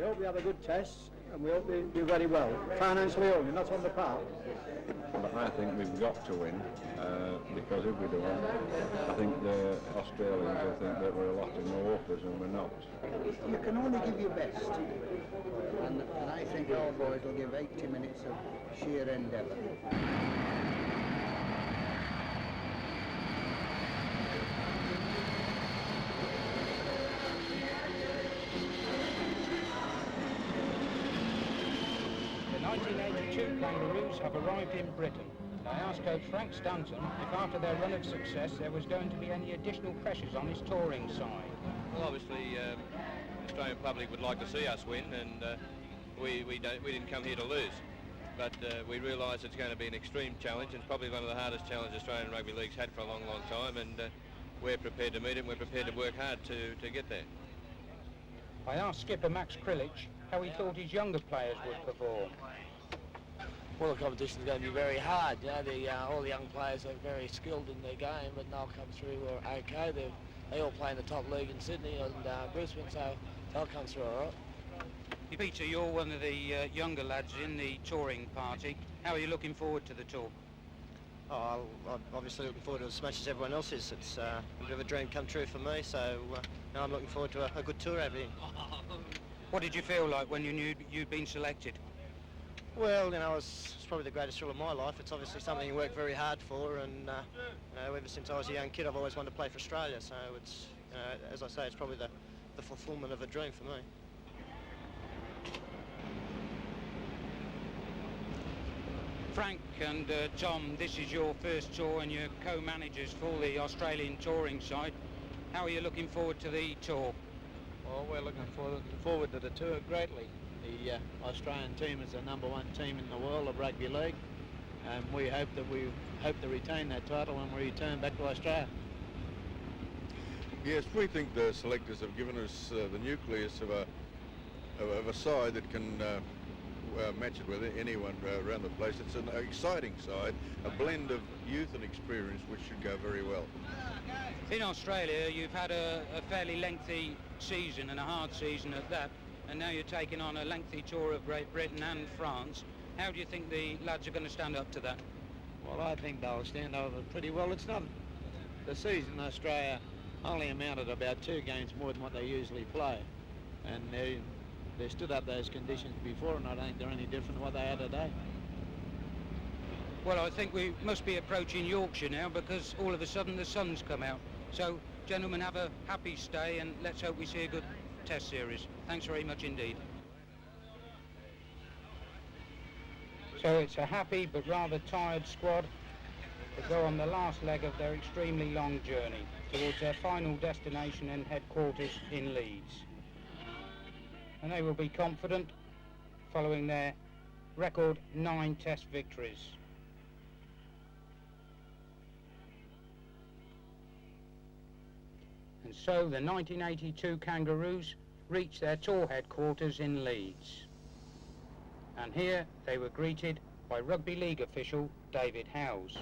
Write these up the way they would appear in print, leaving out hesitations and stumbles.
We hope we have a good test, and we hope we do very well. Financially only, not on the park. But I think we've got to win, because if we don't, I think the Australians will think that we're a lot of no-uppers, and we're not. You can only give your best, and I think our boys will give 80 minutes of sheer endeavour. The 1982 Kangaroos have arrived in Britain. I asked coach Frank Stanton if after their run of success there was going to be any additional pressures on his touring side. Well, obviously the Australian public would like to see us win, and we didn't come here to lose. But we realise it's going to be an extreme challenge, and probably one of the hardest challenges Australian Rugby League's had for a long, long time, and we're prepared to meet it, and we're prepared to work hard to get there. I asked skipper Max Krilich how he thought his younger players would perform. Well, the competition's going to be very hard. You know, all the young players are very skilled in their game, but they'll come through okay. They all play in the top league in Sydney and Brisbane, so they'll come through all right. Peter, you're one of the younger lads in the touring party. How are you looking forward to the tour? Oh, I'm obviously looking forward to it as much as everyone else is. It's a bit of a dream come true for me, so I'm looking forward to a good tour over here. What did you feel like when you knew you'd been selected? Well, you know, it's probably the greatest thrill of my life. It's obviously something you work very hard for, and you know, ever since I was a young kid, I've always wanted to play for Australia. So it's, you know, as I say, it's probably the fulfilment of a dream for me. Frank and Tom, this is your first tour and you're co-managers for the Australian touring side. How are you looking forward to the tour? Well, we're looking forward to the tour greatly. The Australian team is the #1 team in the world of rugby league, and we hope to retain that title when we return back to Australia. Yes, we think the selectors have given us the nucleus of a side that can match it with anyone around the place. It's an exciting side, a blend of youth and experience, which should go very well. In Australia, you've had a fairly lengthy season, and a hard season at that, and now you're taking on a lengthy tour of Great Britain and France. How do you think the lads are going to stand up to that? Well, I think they'll stand over pretty well. It's not the season in Australia only amounted to about 2 games more than what they usually play, and they stood up those conditions before, and I don't think they're any different than what they are today. Well, I think we must be approaching Yorkshire now, because all of a sudden the sun's come out. So, gentlemen, have a happy stay, and let's hope we see a good test series. Thanks very much indeed. So it's a happy but rather tired squad to go on the last leg of their extremely long journey towards their final destination and headquarters in Leeds. And they will be confident following their record 9 test victories. And so the 1982 Kangaroos reached their tour headquarters in Leeds. And here they were greeted by rugby league official David Howes.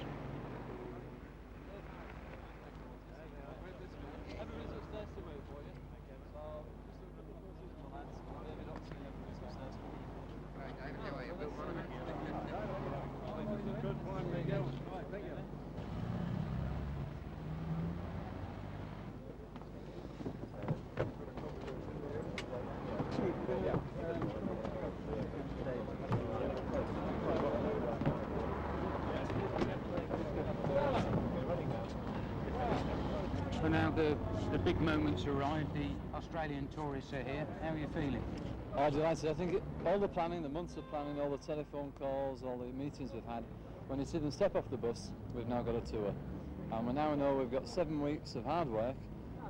So now the big moments arrived. The Australian tourists are here. How are you feeling? Oh, delighted. I think all the planning, the months of planning, all the telephone calls, all the meetings we've had, when you see them step off the bus, we've now got a tour. And we now know we've got 7 weeks of hard work.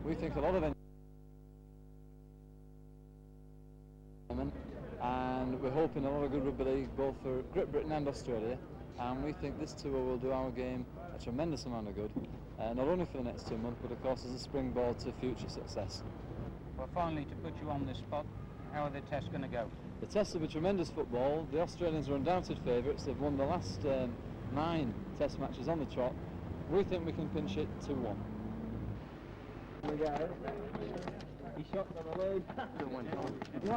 We think a lot of enjoyment, and we're hoping a lot of good rugby league both for Great Britain and Australia. And we think this tour will do our game a tremendous amount of good, not only for the next 2 months, but of course as a springboard to future success. Well, finally, to put you on the spot, how are the tests going to go? The tests will be tremendous football. The Australians are undoubted favourites. They've won the last 9 test matches on the trot. We think we can pinch it 2-1. Here we go. He shot from the lead. You want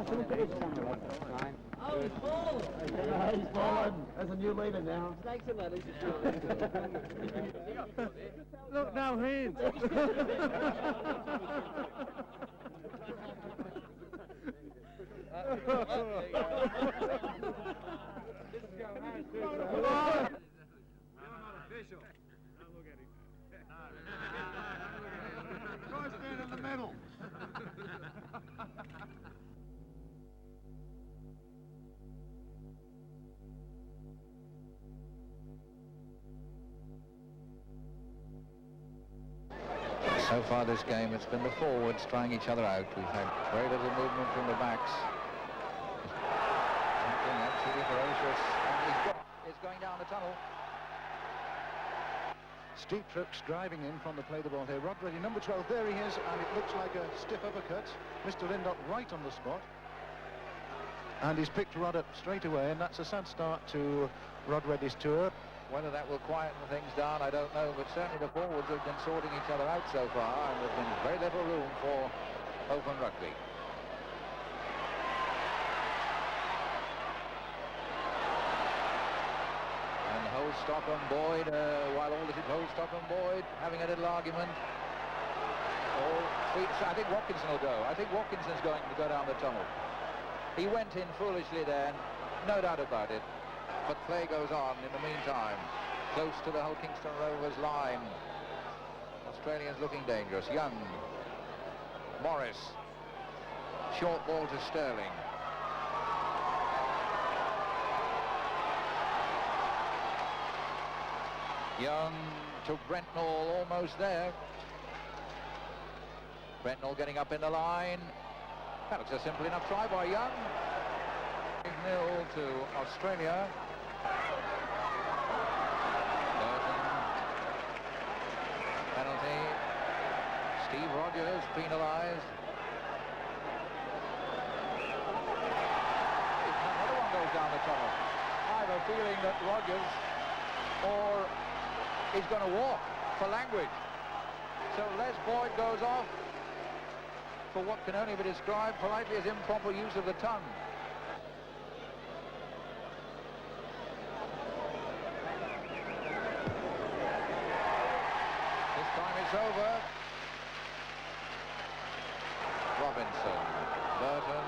to look at this camera? Fine. Oh, he's fallen! He's fallen! There's a new leader now. Snakes and ladders. Look, no hands. Try stand in the middle. So far this game, it's been the forwards trying each other out. We've had very little movement from the backs. Something absolutely ferocious. And he's going down the tunnel. Steep trips driving in from the play the ball here. Rod Reddy, number 12, there he is, and it looks like a stiff uppercut. Mr. Lindop right on the spot. And he's picked Rod up straight away, and that's a sad start to Rod Reddy's tour. Whether that will quieten things down, I don't know, but certainly the forwards have been sorting each other out so far, and there's been very little room for open rugby. And Holstock and Boyd, while all this is Holstock and Boyd having a little argument. I think Watkinson will go. I think Watkinson's going to go down the tunnel. He went in foolishly then, no doubt about it. But play goes on in the meantime, close to the Hull Kingston Rovers line. Australians looking dangerous. Young, Morris, short ball to Sterling. Young to Brentnall, almost there. Brentnall getting up in the line. That looks a simple enough try by Young. 0 to Australia. Penalty. Steve Rogers penalised. Another one goes down the tunnel. I have a feeling that Rogers is going to walk for language. So Les Boyd goes off for what can only be described politely as improper use of the tongue. Over. Robinson, Burton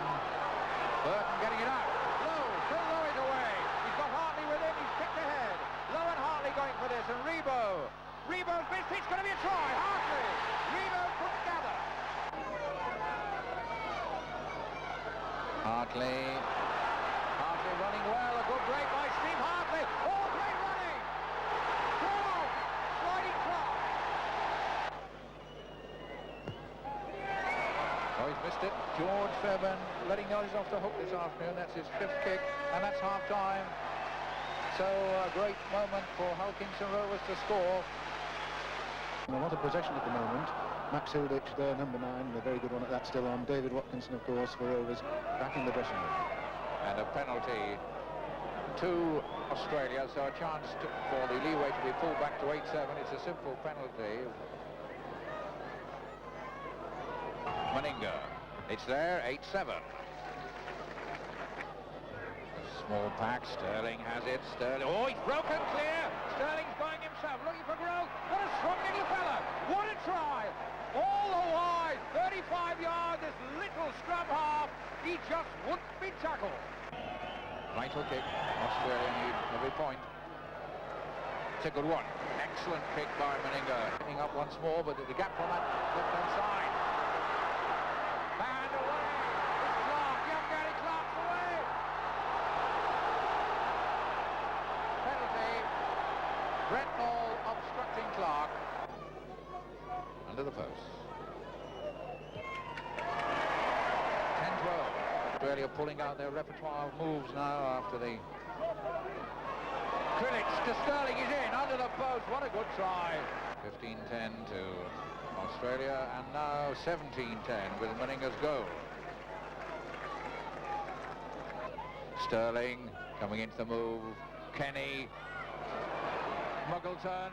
getting it out. Lowe, Phil Lowe is away. He's got Hartley with him, he's kicked ahead. Lowe and Hartley going for this, and Rebo's missed, it's going to be a try. Hartley, Rebo couldn't gather. Hartley running well, a good break by Steve Hartley. Oh, great running. Sliding clock. Oh, he's missed it. George Fairbairn letting know he's off the hook this afternoon. That's his 5th kick, and that's half-time. So a great moment for Hull Kingston Rovers to score. A lot of possession at the moment. Max Hilditch there, number 9, a very good one at that still on. David Watkinson, of course, for Rovers, back in the dressing room. And a penalty to Australia, so a chance for the leeway to be pulled back to 8-7. It's a simple penalty. Meninga. It's there, 8-7. Small pack, Sterling has it. Sterling, oh, he's broken clear. Sterling's going himself, looking for growth. What a strong little fella. What a try. All the wide, 35 yards, this little scrum half. He just wouldn't be tackled. Vital kick. Australia need every point. It's a good one. Excellent kick by Meninga. Picking up once more, but the gap on that left-hand side. And away. It's Clark. Young Gary Clark's away. Penalty. Brentnall obstructing Clark. Under the post. 10-12. Australia pulling out their repertoire of moves now after the... Krillitz to Sterling, he's in, under the post, what a good try. 15-10 to Australia, and now 17-10 with Meninga's goal. Sterling coming into the move, Kenny, Muggleton,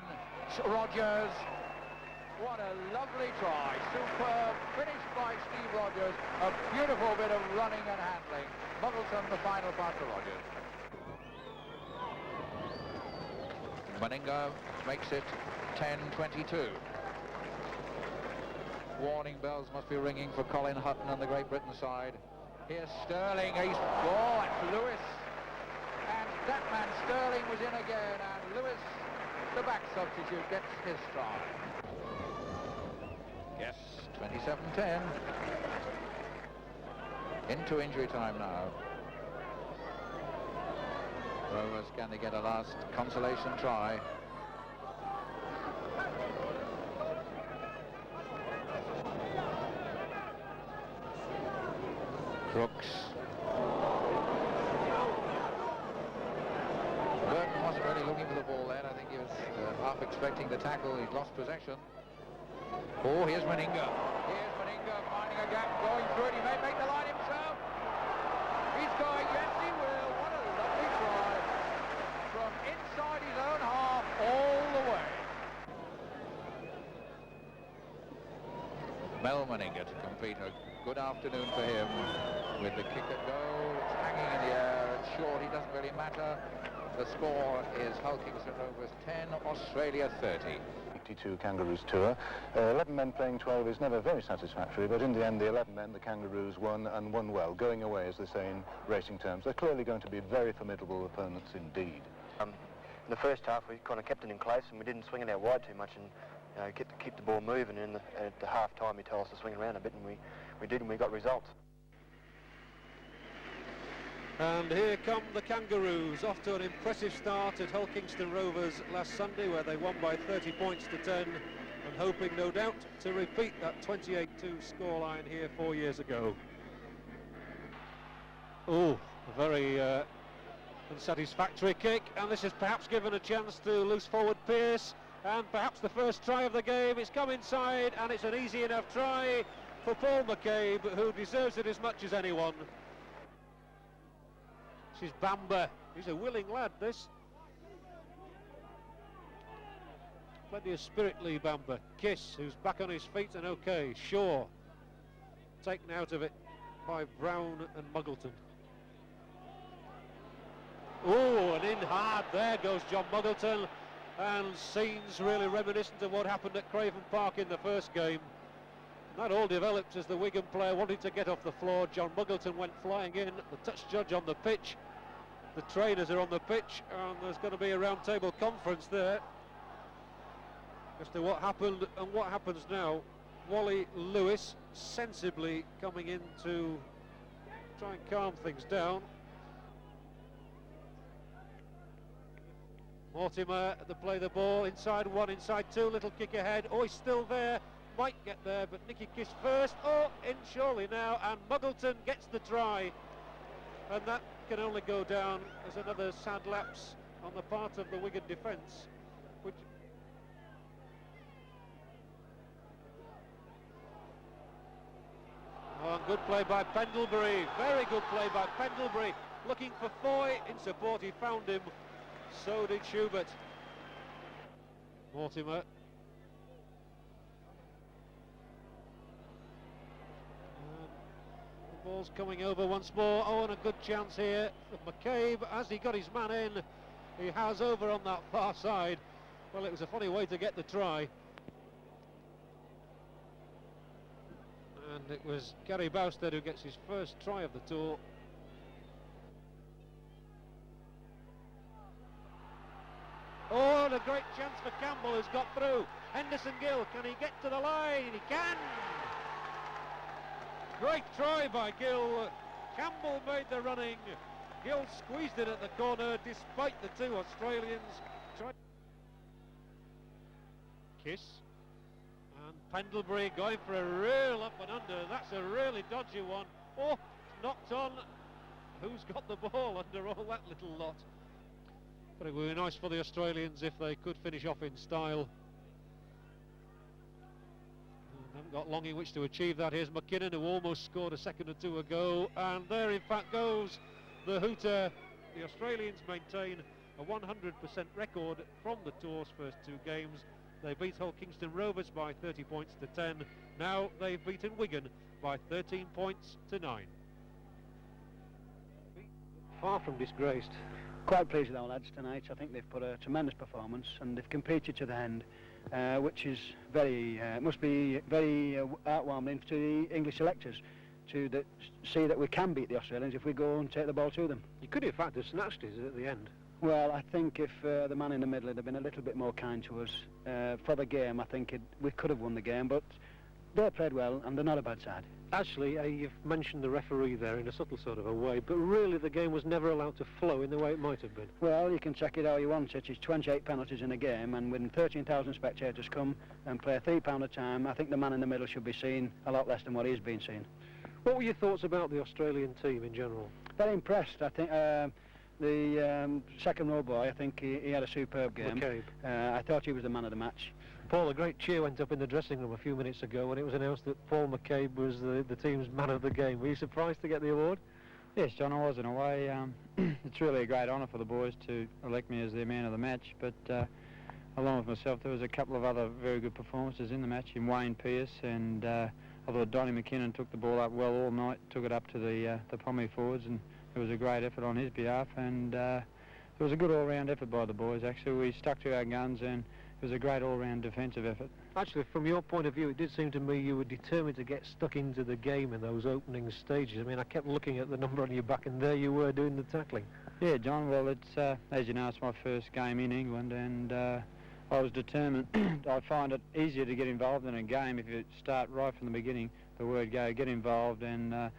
Rogers. What a lovely try, superb. by Steve Rogers. A beautiful bit of running and handling. Muggleton, the final pass to Rogers. Meninga makes it 10-22. Warning bells must be ringing for Colin Hutton on the Great Britain side. Here's Sterling, he's ball at Lewis. And that man Sterling was in again, and Lewis, the back substitute, gets his try. Yes, 27-10. Into injury time now. Rovers, can they get a last consolation try? Crooks. Burton wasn't really looking for the ball then. I think he was half expecting the tackle. He's lost possession. Oh, here's Meninga. Here's Meninga finding a gap, going through it. He may make the line himself. He's going, yes he will. What a lovely try. From inside his own half all the way. Mel Meninga to complete a good afternoon for him with the kick at goal. It's hanging in the air. It's short. He doesn't really matter. The score is Hull Kingston Rovers 10, Australia 30. 82 Kangaroos tour. 11 men playing 12 is never very satisfactory, but in the end the 11 men, the Kangaroos, won and won well, going away, as they say in racing terms. They're clearly going to be very formidable opponents indeed. In the first half we kind of kept it in close and we didn't swing it out wide too much, and keep the ball moving, and at the half time he told us to swing around a bit, and we did, and we got results. And here come the Kangaroos, off to an impressive start at Hull Kingston Rovers last Sunday, where they won by 30 points to 10, and hoping no doubt to repeat that 28-2 scoreline here 4 years ago. Oh, a very unsatisfactory kick, and this has perhaps given a chance to loose forward Pearce, and perhaps the first try of the game. It's come inside, and it's an easy enough try for Paul McCabe, who deserves it as much as anyone. This is Bamber. He's a willing lad, this. Plenty of spirit, Lee Bamber. Kiss, who's back on his feet and okay. Shaw, taken out of it by Brown and Muggleton. Oh, and in hard, there goes John Muggleton, and scenes really reminiscent of what happened at Craven Park in the first game. And that all developed as the Wigan player wanted to get off the floor. John Muggleton went flying in, the touch judge on the pitch. The trainers are on the pitch, and there's going to be a round-table conference there as to what happened and what happens now. Wally Lewis sensibly coming in to try and calm things down. Mortimer to play the ball, inside one, inside two, little kick ahead. Oh, he's still there, might get there, but Nicky Kiss first. Oh, in surely now, and Muggleton gets the try. And that can only go down as another sad lapse on the part of the Wigan defence, which... Oh, and good play by Pendlebury, very good play by Pendlebury, looking for Foy in support. He found him, so did Schubert. Mortimer. The ball's coming over once more. Oh, and a good chance here for McCabe. Has he got his man in? He has over on that far side. Well, it was a funny way to get the try. And it was Gary Bowstead who gets his first try of the tour. Oh, and a great chance for Campbell, who's got through. Henderson Gill, can he get to the line? He can! Great try by Gill. Campbell made the running. Gill squeezed it at the corner despite the two Australians. Kiss. And Pendlebury going for a real up and under. That's a really dodgy one. Oh, knocked on. Who's got the ball under all that little lot? But it would be nice for the Australians if they could finish off in style. Haven't got long in which to achieve that. Here's McKinnon, who almost scored a second or two ago, and there in fact goes the hooter. The Australians maintain a 100% record from the tour's first two games. They beat Hull Kingston Rovers by 30 points to 10, Now they've beaten Wigan by 13 points to 9. Far from disgraced. Quite pleased with our lads tonight. I think they've put a tremendous performance and they've competed to the end, which is must be very heartwarming to the English selectors to see that we can beat the Australians if we go and take the ball to them. You could in fact have snatched it at the end. Well, I think if the man in the middle had been a little bit more kind to us for the game, I think we could have won the game, but they played well and they're not a bad side. Actually, you've mentioned the referee there in a subtle sort of a way, but really the game was never allowed to flow in the way it might have been. Well, you can check it how you want it. It's 28 penalties in a game, and when 13,000 spectators come and play £3 a time, I think the man in the middle should be seen a lot less than what he's been seen. What were your thoughts about the Australian team in general? Very impressed. I think the second row boy, I think he had a superb game. McCabe. I thought he was the man of the match. Paul, a great cheer went up in the dressing room a few minutes ago when it was announced that Paul McCabe was the team's man of the game. Were you surprised to get the award? Yes, John, I was in a way. It's really a great honour for the boys to elect me as their man of the match, but along with myself there was a couple of other very good performances in the match, in Wayne Pearce, and I thought Donnie McKinnon took the ball up well all night, took it up to the Pommy forwards, and it was a great effort on his behalf, and it was a good all-round effort by the boys. Actually, we stuck to our guns and it was a great all-round defensive effort. Actually, from your point of view, it did seem to me you were determined to get stuck into the game in those opening stages. I mean, I kept looking at the number on your back, and there you were doing the tackling. Yeah, John, well, it's, as you know, it's my first game in England, and I was determined. I find it easier to get involved in a game if you start right from the beginning, the word go, get involved, and I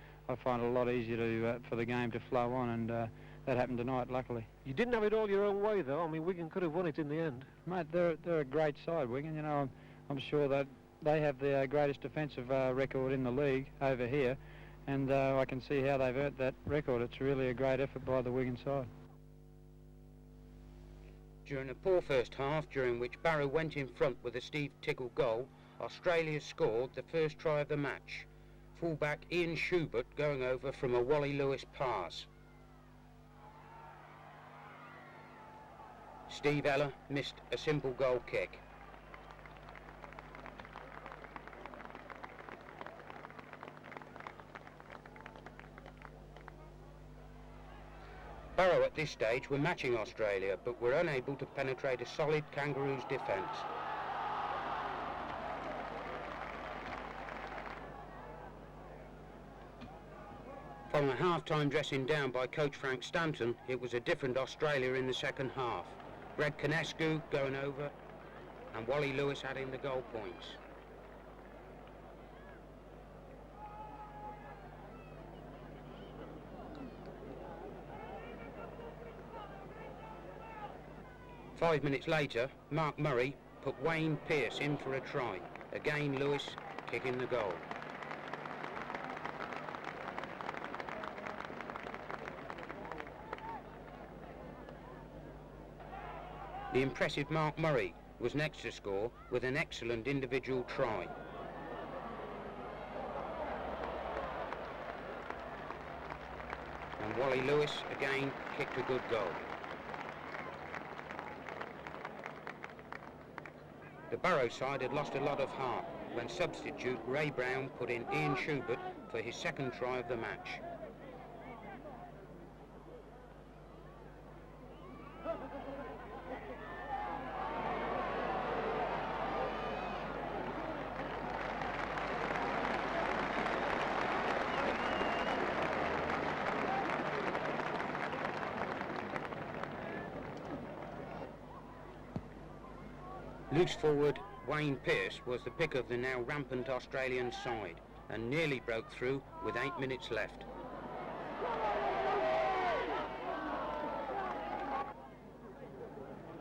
find it a lot easier for the game to flow on, and that happened tonight, luckily. You didn't have it all your own way, though. I mean, Wigan could have won it in the end. Mate, they're a great side, Wigan. You know, I'm sure that they have the greatest defensive record in the league over here, and I can see how they've earned that record. It's really a great effort by the Wigan side. During a poor first half, during which Barrow went in front with a Steve Tickle goal, Australia scored the first try of the match. Fullback Ian Schubert going over from a Wally Lewis pass. Steve Ella missed a simple goal kick. Barrow at this stage were matching Australia, but were unable to penetrate a solid Kangaroos defence. From a half-time dressing down by coach Frank Stanton, it was a different Australia in the second half. Brad Canescu going over and Wally Lewis adding the goal points. Five minutes later, Mark Murray put Wayne Pearce in for a try. Again, Lewis kicking the goal. The impressive Mark Murray was next to score with an excellent individual try. And Wally Lewis again kicked a good goal. The Barrow side had lost a lot of heart when substitute Ray Brown put in Ian Schubert for his second try of the match. Loose forward Wayne Pearce was the pick of the now rampant Australian side and nearly broke through with 8 minutes left.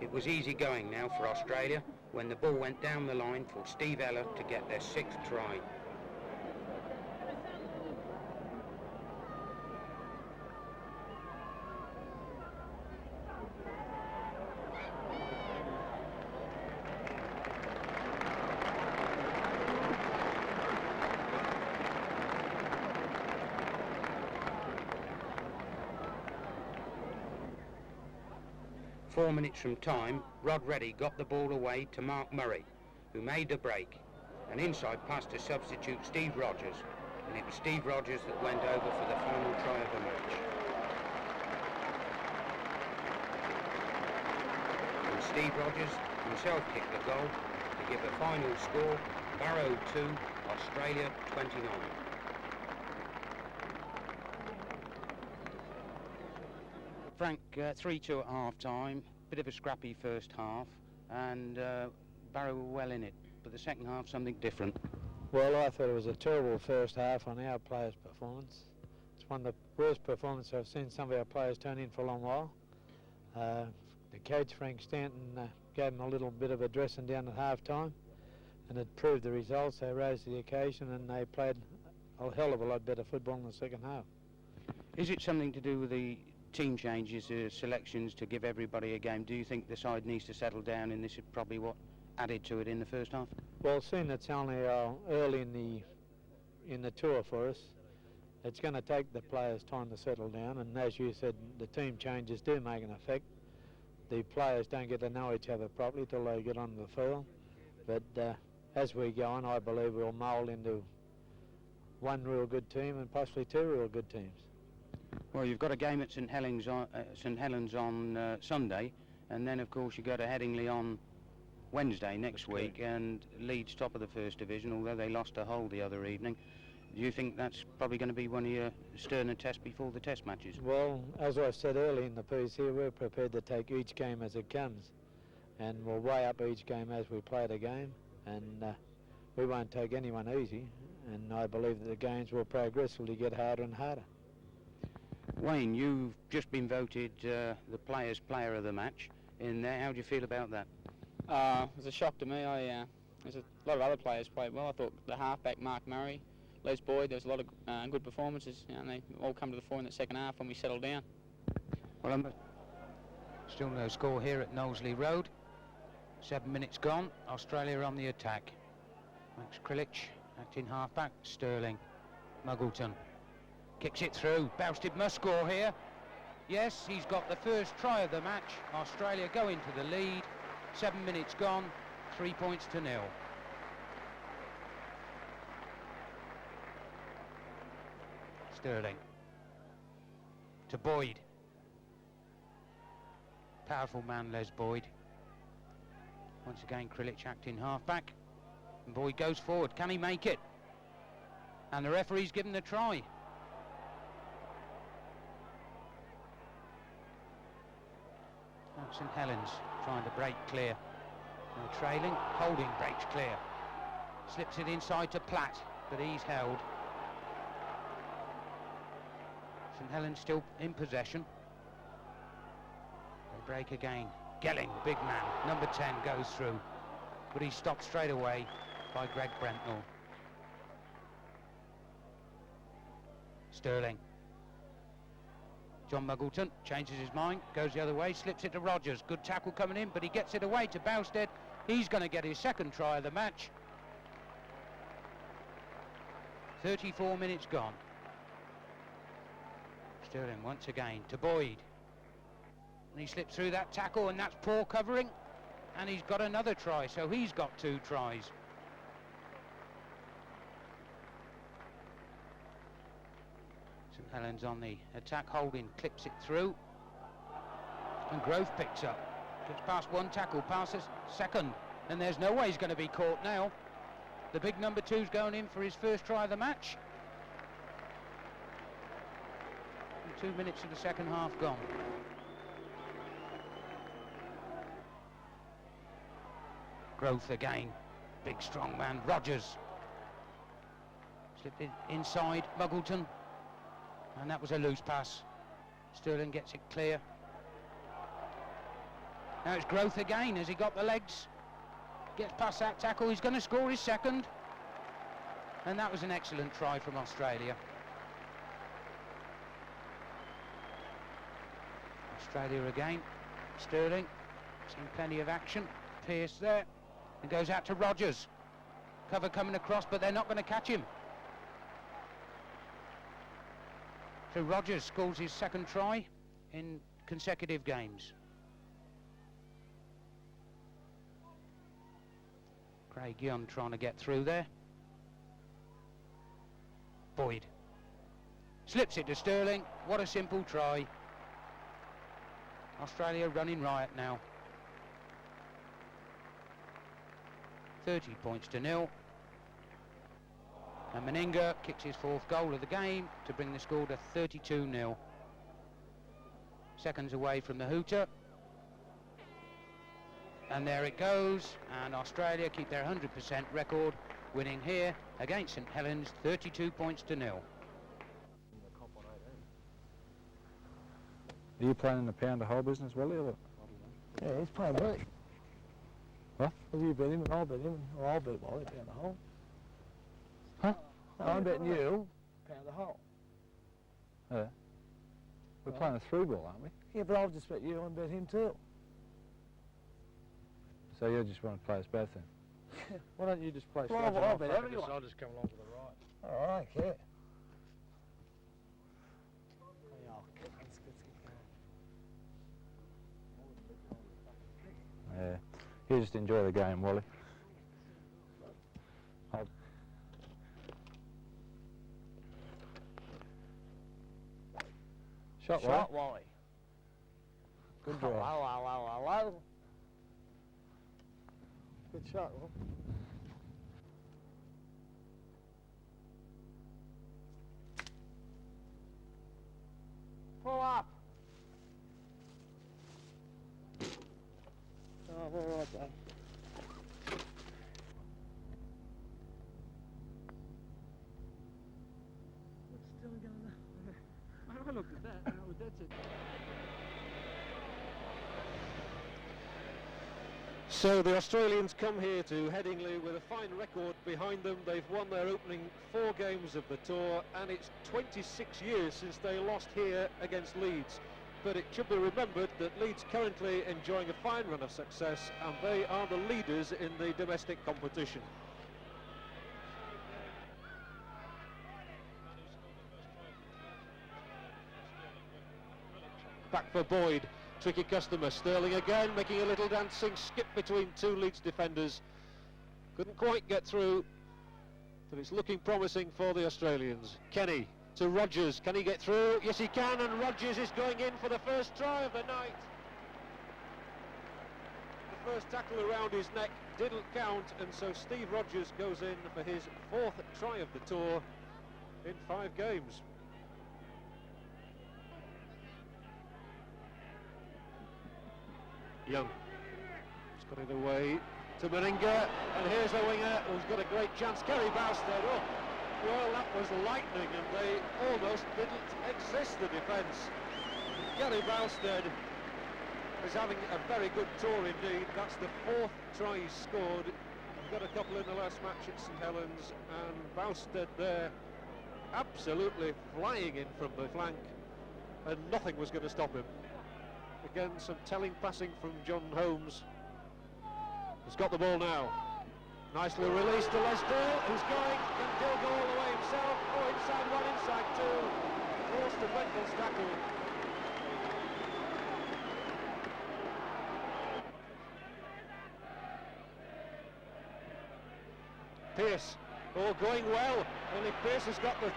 It was easy going now for Australia when the ball went down the line for Steve Ella to get their sixth try. Four minutes from time, Rod Reddy got the ball away to Mark Murray, who made the break, An inside pass to substitute Steve Rogers, and it was Steve Rogers that went over for the final try of the match. And Steve Rogers himself kicked the goal to give a final score, Barrow 2, Australia 29. Frank, 3-2 at half-time, bit of a scrappy first half, and Barrow were well in it, but the second half something different. Well, I thought it was a terrible first half on our players' performance. It's one of the worst performances I've seen some of our players turn in for a long while. The coach, Frank Stanton, gave them a little bit of a dressing down at half-time, and it proved the results. They rose to the occasion and they played a hell of a lot better football in the second half. Is it something to do with the team changes, selections to give everybody a game? Do you think the side needs to settle down, and this is probably what added to it in the first half? Well, seeing it's only early in the tour for us, it's going to take the players time to settle down, and as you said, the team changes do make an effect. The players don't get to know each other properly till they get on the field, but as we go on, I believe we'll mould into one real good team and possibly two real good teams. Well, you've got a game at St Helens on Sunday, and then of course you go to Headingley on Wednesday next week, and Leeds top of the First Division, although they lost a hole the other evening. Do you think that's probably going to be one of your sterner tests before the test matches? Well, as I said early in the piece here, we're prepared to take each game as it comes, and we'll weigh up each game as we play the game, and we won't take anyone easy, and I believe that the games will progressively get harder and harder. Wayne, you've just been voted the players' player of the match in there. How do you feel about that? It was a shock to me. There's a lot of other players played well. I thought the halfback, Mark Murray, Les Boyd, there was a lot of good performances, and they all come to the fore in the second half when we settled down. Well, still no score here at Knowsley Road. 7 minutes gone. Australia on the attack. Max Krilich, acting halfback. Sterling, Muggleton. Kicks it through. Bousted must score here. Yes, he's got the first try of the match. Australia go into the lead. 7 minutes gone. 3 points to 0. Sterling. To Boyd. Powerful man, Les Boyd. Once again, Krilich acting halfback. And Boyd goes forward. Can he make it? And the referee's given the try. St Helens trying to break clear. They're trailing. Holding breaks clear. Slips it inside to Platt, but he's held. St Helens still in possession. They break again. Gelling, big man, number 10, goes through, but he's stopped straight away by Greg Brentnall. Sterling. John Muggleton changes his mind, goes the other way, slips it to Rogers. Good tackle coming in, but he gets it away to Bousted. He's going to get his second try of the match. 34 minutes gone. Sterling once again to Boyd. And he slips through that tackle, and that's poor covering. And he's got another try, so he's got 2 tries. St Helens on the attack, holding, clips it through. And Grove picks up. Gets past one tackle, passes second. And there's no way he's going to be caught now. The big number 2's going in for his first try of the match. 2 minutes of the second half gone. Growth again. Big strong man, Rogers. Slipped it inside, Muggleton. And that was a loose pass. Sterling gets it clear. Now it's Growth again. Has he got the legs? Gets past that tackle. He's going to score his second. And that was an excellent try from Australia. Australia again. Sterling. Seen plenty of action. Pearce there. And goes out to Rogers. Cover coming across, but they're not going to catch him. So Rogers scores his second try in consecutive games. Craig Young trying to get through there. Boyd. Slips it to Sterling. What a simple try. Australia running riot now. 30 points to 0. And Meninga kicks his 4th goal of the game to bring the score to 32-0. Seconds away from the hooter. And there it goes, and Australia keep their 100% record, winning here against St Helens, 32 points to 0. Are you playing in the pound of hole business, Willie? Or? Yeah, he's playing me. What? Have you bet him and I'll bet him, or I'll bet Wally, pound the hole. Huh? No, I'm betting you, pound the hole. Yeah. We're playing a through ball, aren't we? Yeah, but I'll just bet you and bet him too. So you just want to play us both then? Why don't you just play Well, I'll bet everyone. I'll just come along to the right. All right, yeah. Yeah. You just enjoy the game, Wally. Shot, Wally. Good draw. Hello. Good shot, Will. Pull up. Oh, we're all right, then. Still going there. I looked at that and I was dead set. So the Australians come here to Headingley with a fine record behind them. They've won their opening 4 games of the tour, and it's 26 years since they lost here against Leeds. But it should be remembered that Leeds currently enjoying a fine run of success, and they are the leaders in the domestic competition. Back for Boyd. Tricky customer. Sterling again, making a little dancing skip between 2 Leeds defenders. Couldn't quite get through, but it's looking promising for the Australians. Kenny to Rogers. Can he get through? Yes, he can, and Rogers is going in for the first try of the night. The first tackle around his neck didn't count, and so Steve Rogers goes in for his 4th try of the tour in 5 games. Young. He's got it away to Meninga, and here's a winger who's got a great chance. Kerry Bowstead. Oh, well, that was lightning, and they almost didn't exist, the defence. Kerry Bowstead is having a very good tour indeed. That's the 4th try he's scored. He's got a couple in the last match at St Helens, and Bowstead there absolutely flying in from the flank, and nothing was going to stop him. Again, some telling passing from John Holmes. He's got the ball now. Nicely released to Lester, who's going, can still go all the way himself. Oh, inside 1, inside 2. Forced a Wendell's tackle. Pearce. Oh, going well, and if Pearce has got the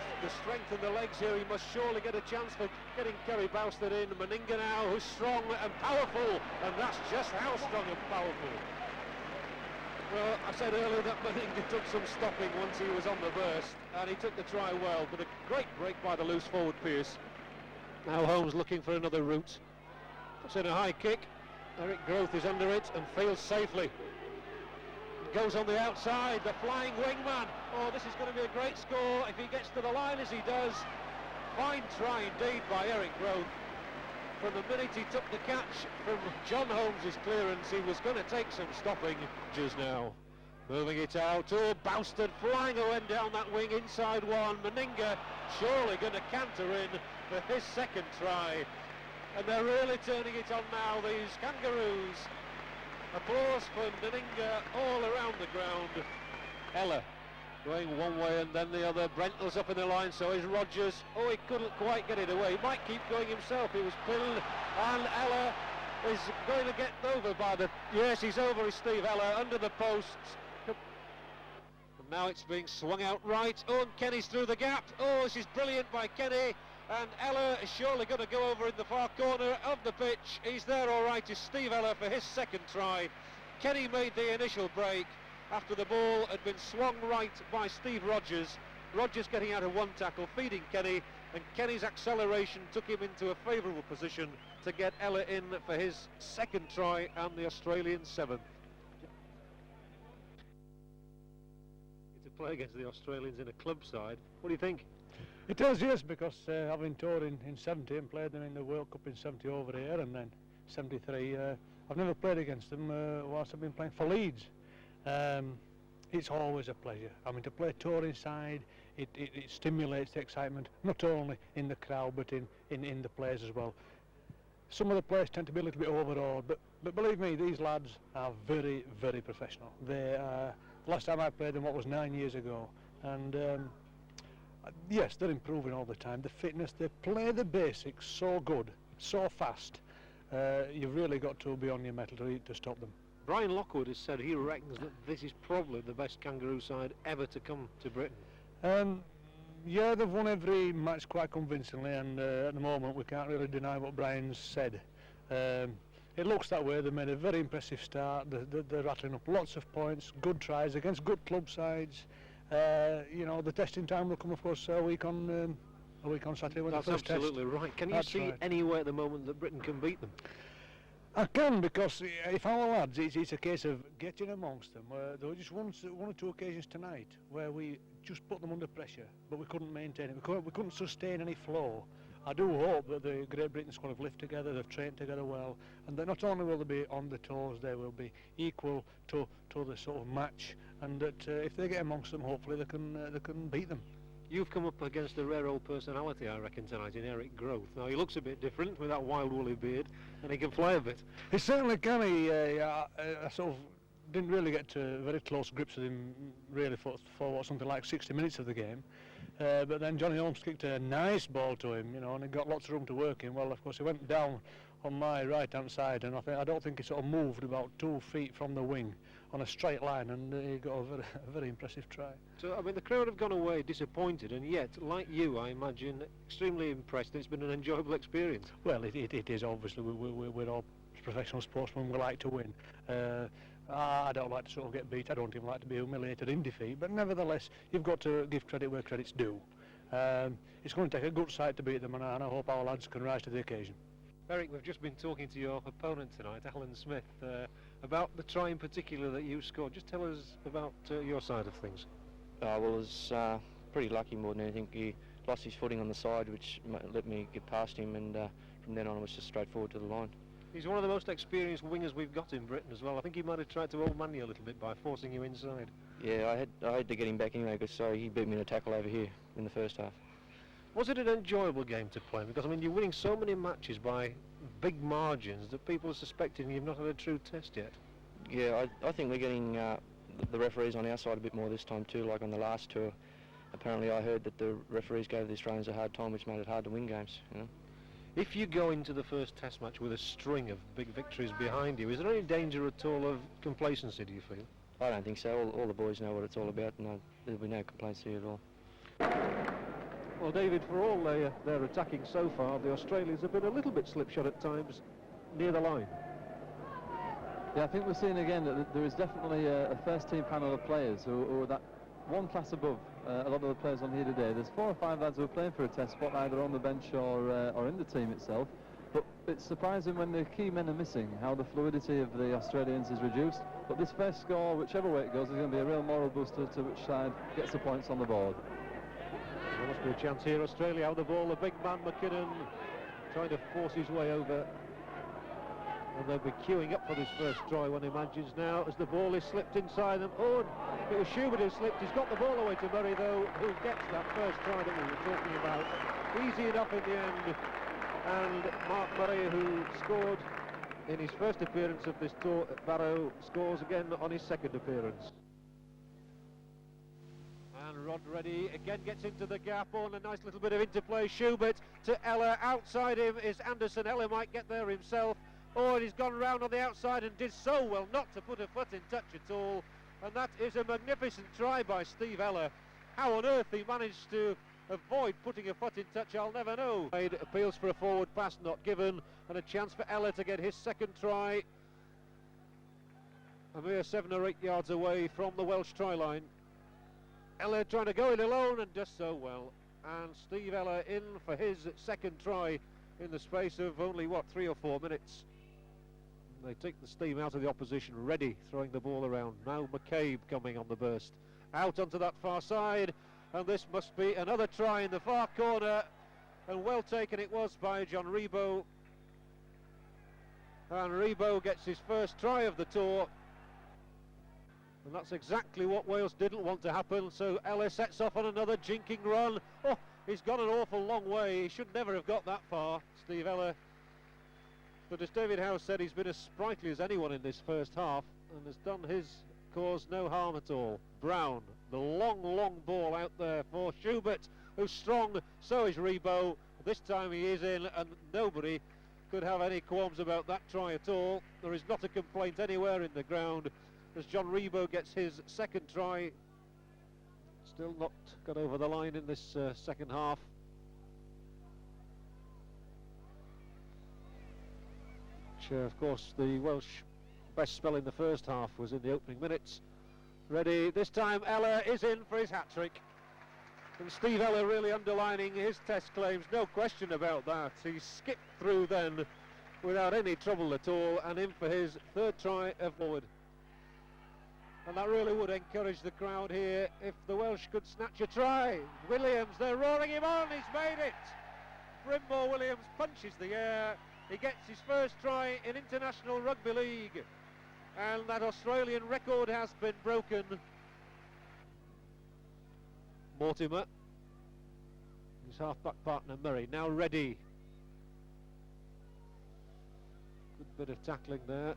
strength and the legs here, he must surely get a chance for getting Kerry Bowstead in. Meninga now, who's strong and powerful, and that's just how strong and powerful. Well, I said earlier that Meninga took some stopping once he was on the burst, and he took the try well, but a great break by the loose forward Pearce. Now Holmes looking for another route. Puts in a high kick. Eric Groth is under it and fields safely. Goes on the outside, the flying wingman. Oh, this is going to be a great score if he gets to the line as he does. Fine try indeed by Eric Groth. From the minute he took the catch from John Holmes' clearance, he was going to take some stopping. Just now, moving it out. Oh, Bowstead flying away down that wing, inside 1. Meninga surely going to canter in for his 2nd try. And they're really turning it on now, these Kangaroos. Applause for Meninga all around the ground. Ella going one way and then the other. Brentl's up in the line, so is Rogers. Oh, he couldn't quite get it away. He might keep going himself. He was pinned, and Ella is going to get over by the... Yes, he's over, is Steve Ella, under the posts. And now it's being swung out right. Oh, and Kenny's through the gap. Oh, this is brilliant by Kenny. And Eller is surely going to go over in the far corner of the pitch. He's there all right, is Steve Eller for his second try. Kenny made the initial break after the ball had been swung right by Steve Rogers. Rogers getting out of one tackle, feeding Kenny, and Kenny's acceleration took him into a favourable position to get Eller in for his second try and the Australian 7th. To play against the Australians in a club side, what do you think? It does, yes, because having toured in 70 and played them in the World Cup in 70 over here and then 73, I've never played against them whilst I've been playing for Leeds. It's always a pleasure. I mean, to play touring side, it stimulates the excitement, not only in the crowd but in the players as well. Some of the players tend to be a little bit overawed, but believe me, these lads are very, very professional. They last time I played them, what was 9 years ago, and yes, they're improving all the time. The fitness, they play the basics so good, so fast. You've really got to be on your mettle to stop them. Brian Lockwood has said he reckons that this is probably the best Kangaroo side ever to come to Britain. Yeah, they've won every match quite convincingly, and at the moment we can't really deny what Brian's said. It looks that way. They made a very impressive start. They're rattling up lots of points, good tries against good club sides. You know, the testing time will come, of course, a week on Saturday when That's the first absolutely test. right. Can you see any way at the moment that Britain can beat them? I can, because if our lads, it's a case of getting amongst them. There were just one or two occasions tonight where we just put them under pressure, but we couldn't maintain it. We couldn't sustain any flow. I do hope that the Great Britain squad have lived together, they've trained together well, and that not only will they be on the toes, they will be equal to the sort of match, and that if they get amongst them, hopefully they can beat them. You've come up against a rare old personality, I reckon, tonight in Eric Growth. Now, he looks a bit different with that wild woolly beard, and he can fly a bit. He certainly can. I sort of didn't really get to very close grips with him, really, for what, something like 60 minutes of the game. But then Johnny Holmes kicked a nice ball to him, you know, and he got lots of room to work in. Well, of course, he went down on my right-hand side, and I don't think he sort of moved about 2 feet from the wing on a straight line, and he got a very impressive try. So, I mean, the crowd have gone away disappointed, and yet, like you, I imagine, extremely impressed. It's been an enjoyable experience. Well, it is, obviously. We're all professional sportsmen. We like to win. I don't like to sort of get beat. I don't even like to be humiliated in defeat, but nevertheless, you've got to give credit where credit's due. It's going to take a good side to beat them, and I hope our lads can rise to the occasion. Eric, we've just been talking to your opponent tonight, Alan Smith, about the try in particular that you scored. Just tell us about your side of things. Well, I was pretty lucky more than anything. He lost his footing on the side, which let me get past him, and from then on it was just straight forward to the line. He's one of the most experienced wingers we've got in Britain as well. I think he might have tried to old man you a little bit by forcing you inside. Yeah, I had to get him back anyway, because he beat me in a tackle over here in the first half. Was it an enjoyable game to play? Because, I mean, you're winning so many matches by big margins that people are suspecting you've not had a true test yet. Yeah, I think we're getting the referees on our side a bit more this time too, like on the last tour. Apparently I heard that the referees gave the Australians a hard time, which made it hard to win games, you know. If you go into the first test match with a string of big victories behind you, is there any danger at all of complacency, do you feel? I don't think so. All the boys know what it's all about, and there'll be no complaints here at all. Well, David, for all their attacking so far, the Australians have been a little bit slipshod at times near the line. Yeah, I think we're seeing again that there is definitely a first-team panel of players who are that one class above a lot of the players on here today. There's 4 or 5 lads who are playing for a test spot either on the bench or in the team itself. But it's surprising when the key men are missing how the fluidity of the Australians is reduced. But this first score, whichever way it goes, is going to be a real moral booster to which side gets the points on the board. There must be a chance here. Australia out the ball. The big man McKinnon trying to force his way over. And they'll be queuing up for this first try, one imagines now, as the ball is slipped inside them. Oh, it was Schubert who slipped. He's got the ball away to Murray, though, who gets that first try that we were talking about. Easy enough in the end. And Mark Murray, who scored in his first appearance of this tour at Barrow, scores again on his second appearance. And Rod Reddy again gets into the gap on a nice little bit of interplay. Schubert to Eller. Outside him is Anderson. Eller might get there himself. Oh, and he's gone round on the outside and did so well not to put a foot in touch at all. And that is a magnificent try by Steve Eller. How on earth he managed to avoid putting a foot in touch, I'll never know. Appeals for a forward pass not given, and a chance for Eller to get his second try. A mere 7 or 8 yards away from the Welsh try line. Eller trying to go it alone and does so well. And Steve Eller in for his second try in the space of only, what, 3 or 4 minutes. They take the steam out of the opposition, ready, throwing the ball around. Now McCabe coming on the burst. Out onto that far side, and this must be another try in the far corner. And well taken it was by John Rebo. And Rebo gets his first try of the tour. And that's exactly what Wales didn't want to happen, so Eller sets off on another jinking run. Oh, he's gone an awful long way. He should never have got that far, Steve Eller. But as David Howe said, he's been as sprightly as anyone in this first half and has done his cause no harm at all. Brown, the long ball out there for Schubert, who's strong, so is Rebo. This time he is in, and nobody could have any qualms about that try at all. There is not a complaint anywhere in the ground as John Rebo gets his second try. Still not got over the line in this second half. Which, of course, the Welsh best spell in the first half was in the opening minutes. Ready, this time Eller is in for his hat-trick. And Steve Eller really underlining his test claims, no question about that. He skipped through then without any trouble at all, and in for his third try of forward. And that really would encourage the crowd here if the Welsh could snatch a try. Williams, they're roaring him on, he's made it! Brimbor Williams punches the air. He gets his first try in International Rugby League. And that Australian record has been broken. Mortimer, his half-back partner Murray, now ready. Good bit of tackling there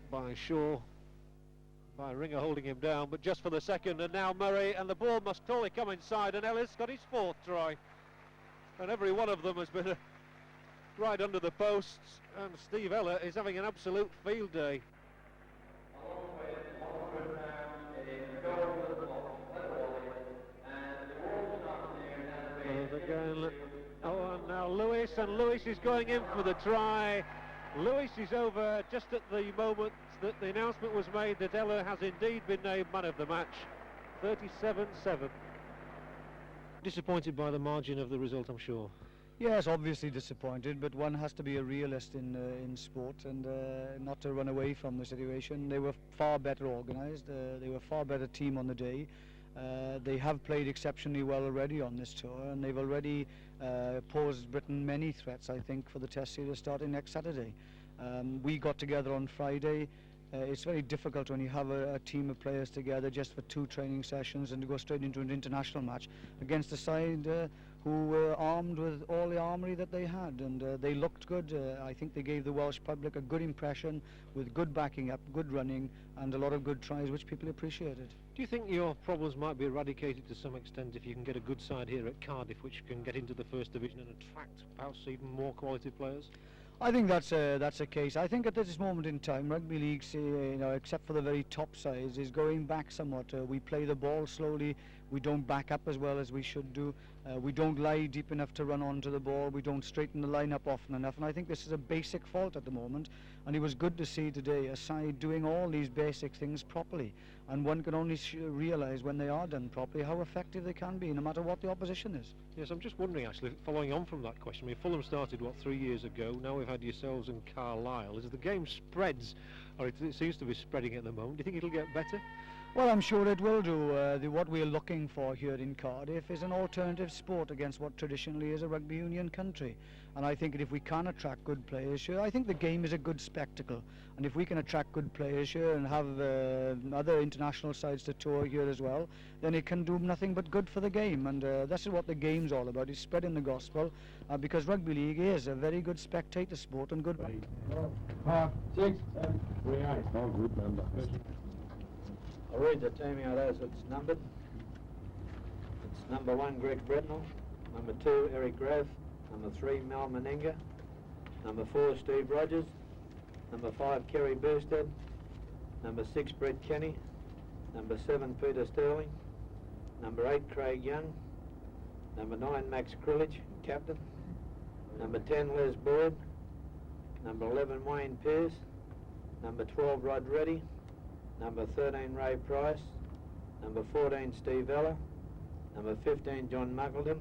by Shaw. By Ringer holding him down, but just for the second, and now Murray, and the ball must surely come inside, and Ellis got his fourth try. And every one of them has been right under the posts, and Steve Eller is having an absolute field day. And again, and now Lewis, and Lewis is going in for the try. Lewis is over just at the moment that the announcement was made that Eller has indeed been named man of the match. 37-7. Disappointed by the margin of the result, I'm sure. Yes, obviously disappointed, but one has to be a realist in sport and not to run away from the situation. They were far better organised, they were far better team on the day. They have played exceptionally well already on this tour, and they've already posed Britain many threats, I think, for the Test series starting next Saturday. We got together on Friday. It's very difficult when you have a team of players together just for 2 training sessions and to go straight into an international match against a side who were armed with all the armoury that they had, and they looked good. I think they gave the Welsh public a good impression with good backing up, good running, and a lot of good tries which people appreciated. Do you think your problems might be eradicated to some extent if you can get a good side here at Cardiff which can get into the first division and attract perhaps even more quality players? I think that's a case. I think at this moment in time, rugby league, except for the very top sides, is going back somewhat. We play the ball slowly. We don't back up as well as we should do. We don't lie deep enough to run onto the ball. We don't straighten the line up often enough. And I think this is a basic fault at the moment. And it was good to see today a side doing all these basic things properly. And one can only realise when they are done properly how effective they can be, no matter what the opposition is. Yes, I'm just wondering actually, following on from that question, I mean, Fulham started, what, 3 years ago, now we've had yourselves and Carlisle. As the game spreads, or it seems to be spreading at the moment, do you think it'll get better? Well, I'm sure it will do. What we're looking for here in Cardiff is an alternative sport against what traditionally is a rugby union country. And I think that if we can attract good players here, I think the game is a good spectacle. And if we can attract good players here and have other international sides to tour here as well, then it can do nothing but good for the game. And that's what the game's all about, is spreading the gospel, because rugby league is a very good spectator sport and good... 5, 6, 7, 3, 8. Oh, good number. I'll read the team out as it's numbered. It's number 1, Greg Bretnell. Number 2, Eric Graf. Number 3, Mal Meninga. Number 4, Steve Rogers. Number 5, Kerry Burstead. Number 6, Brett Kenny. Number 7, Peter Sterling. Number 8, Craig Young. Number 9, Max Krillich, captain. Number 10, Les Boyd. Number 11, Wayne Pearce. Number 12, Rod Reddy. Number 13, Ray Price. Number 14, Steve Ella. Number 15, John Muggleton.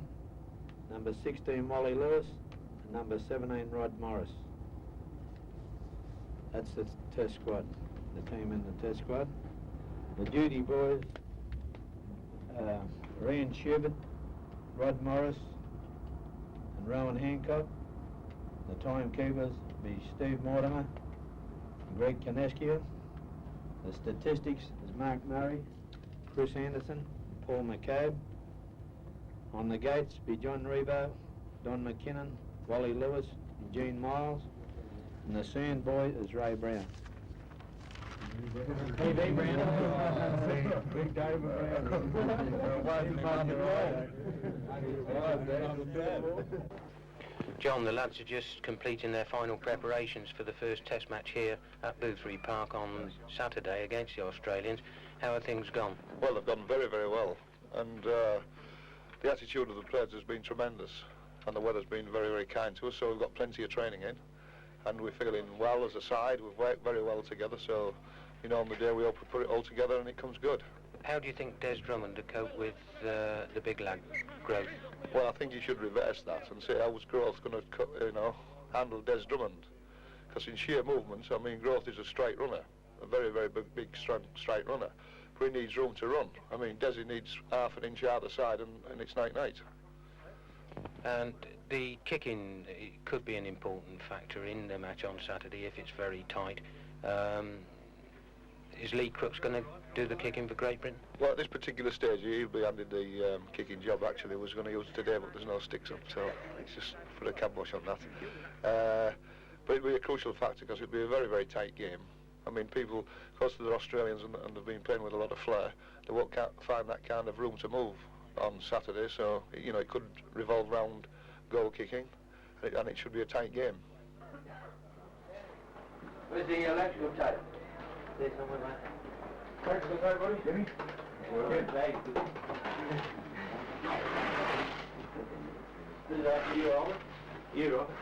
Number 16, Wally Lewis. And number 17, Rod Morris. That's the test squad, the team in the test squad. The duty boys, Ian Schubert, Rod Morris, and Rowan Hancock. The timekeepers be Steve Mortimer and Greg Kaneskiel. The statistics is Mark Murray, Chris Anderson, Paul McCabe. On the gates be John Rebo, Don McKinnon, Wally Lewis, and Gene Miles. And the sand boy is Ray Brown. Hey, Brown. Big Dave John, the lads are just completing their final preparations for the first test match here at Boothby Park on Saturday against the Australians. How have things gone? Well, they've gone very, very well. And the attitude of the players has been tremendous. And the weather's been very, very kind to us, so we've got plenty of training in. And we're feeling well as a side. We've worked very well together, so, you know, on the day we hope we put it all together and it comes good. How do you think Des Drummond to cope with the big lad growth? Well, I think you should reverse that and say how is growth going to, you know, handle Des Drummond. Because in sheer movements, I mean, growth is a straight runner, a very, very big straight runner. But he needs room to run. I mean, Desi needs half an inch either side and it's night-night. And the kicking could be an important factor in the match on Saturday if it's very tight. Is Lee Crooks going to do the kicking for Great Britain? Well, at this particular stage, he'll be handed the kicking job. Actually, was going to use it today, but there's no sticks up, so it's just for a kibosh on that. But it'll be a crucial factor because it'll be a very, very tight game. I mean, people, because they're Australians and they've been playing with a lot of flair, they won't find that kind of room to move on Saturday, so, you know, it could revolve around goal kicking, and it should be a tight game. Where's the electrical tape? There's somewhere right there. Electrical tape, buddy, Jimmy? Okay. This is after you, Robert? You, Robert?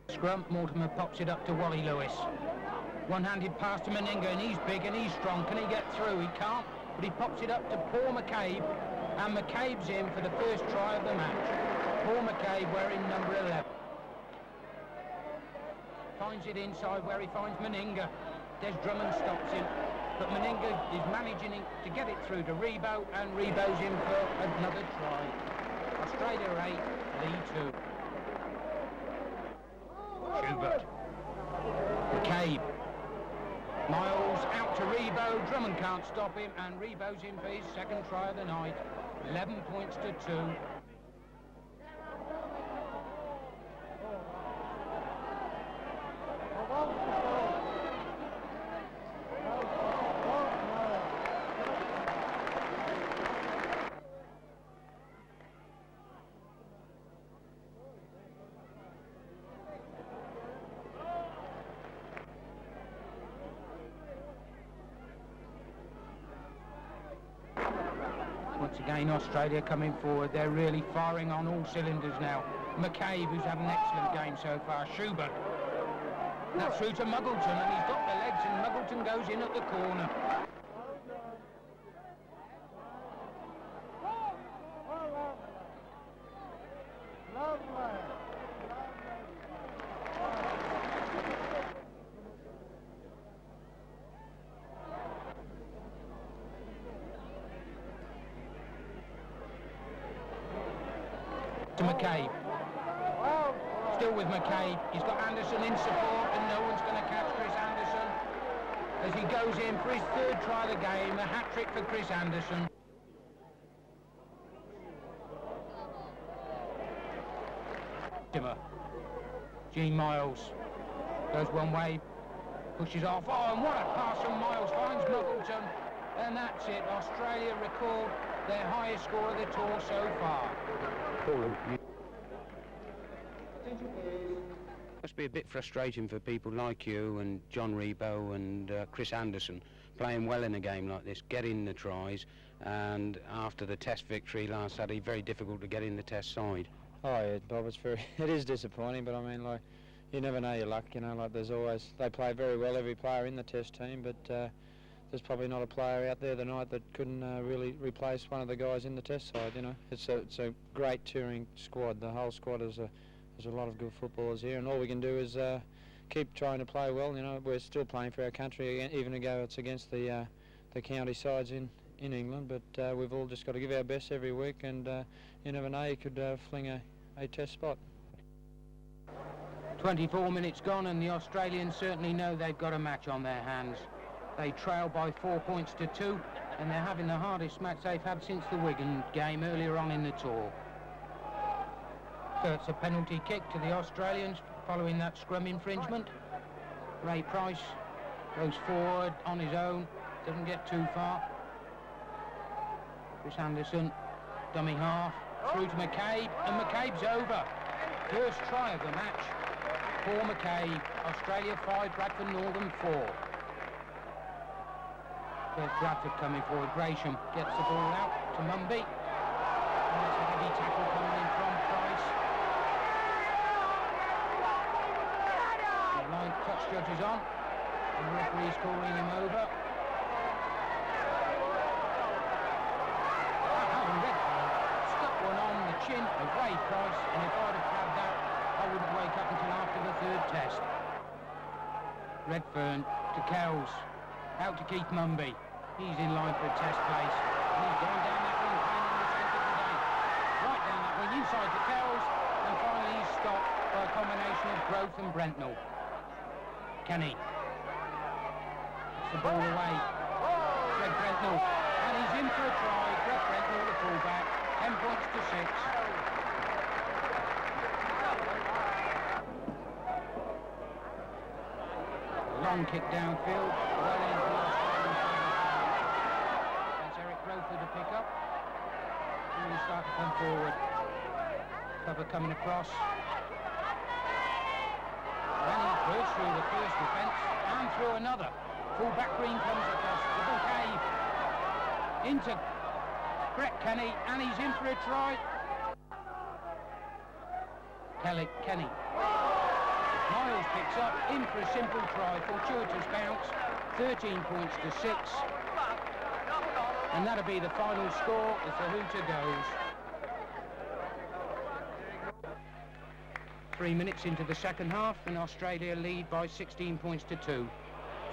Scrum, Mortimer pops it up to Wally Lewis. One-handed pass to Meninga, and he's big and he's strong. Can he get through? He can't, but he pops it up to Paul McCabe, and McCabe's in for the first try of the match. Paul McCabe wearing number 11. Finds it inside where he finds Meninga. Des Drummond stops him, but Meninga is managing to get it through to Rebo, and Rebo's in for another try. Australia 8, Lee 2. Schubert. McCabe. Miles out to Rebo. Drummond can't stop him, and Rebo's in for his second try of the night. 11 points to 2. Once again, Australia coming forward. They're really firing on all cylinders now. McCabe, who's had an excellent game so far. Schubert. That's through to Muggleton, and he's got the legs, and Muggleton goes in at the corner. To McCabe. Still with McCabe. He's got Anderson in support, and no one's going to catch Chris Anderson as he goes in for his third try of the game. A hat-trick for Chris Anderson. Gene Miles goes one way, pushes off. Oh, and what a pass from Miles, finds Muggleton, and that's it. Australia record their highest score of the tour so far. Must be a bit frustrating for people like you and John Rebo and Chris Anderson playing well in a game like this, getting the tries, and after the Test victory last Saturday, very difficult to get in the Test side. Oh yeah, Bob, it is disappointing, but I mean, like, you never know your luck, you know, like there's always, they play very well, every player in the Test team, but there's probably not a player out there tonight that couldn't really replace one of the guys in the Test side, you know. It's a great touring squad. The whole squad is there's a lot of good footballers here, and all we can do is keep trying to play well, you know. We're still playing for our country, even though it's against the county sides in England, but we've all just got to give our best every week, and you never know, you could fling a Test spot. 24 minutes gone, and the Australians certainly know they've got a match on their hands. They trail by 4 points to 2, and they're having the hardest match they've had since the Wigan game earlier on in the tour. So it's a penalty kick to the Australians following that scrum infringement. Ray Price goes forward on his own, doesn't get too far. Chris Anderson, dummy half, through to McCabe, and McCabe's over. First try of the match for McCabe. Australia 5, Bradford Northern 4. There's Bradford coming forward. Gresham gets the ball out to Mumby. And it's a heavy tackle coming in from Price. The line touch judge is on, and the referee's calling him over. Stuck one on the chin of Ray Price, and if I'd have had that, I wouldn't wake up until after the third test. Redfern to Kells, out to Keith Mumby. He's in line for a Test place, and he's going down that wing, playing in the centre today. Right down that wing, inside to Kells, and finally he's stopped by a combination of Growth and Brentnell. Kenny. It's the ball away. Greg Brentnell, and he's in for a try. Greg Brentnell, the fullback, 10 points to 6. Long kick downfield, well into the Australian side. That's Eric Grother to pick up. And we start to come forward. Cover coming across. And he bursts through the first defence and through another. Full-back Green comes across the McCabe. Into Brett Kenny, and he's in for a try. Kenny. Miles picks up, in for a simple try, fortuitous bounce, 13 points to 6. And that'll be the final score as the hooter goes. 3 minutes into the second half, and Australia lead by 16 points to 2.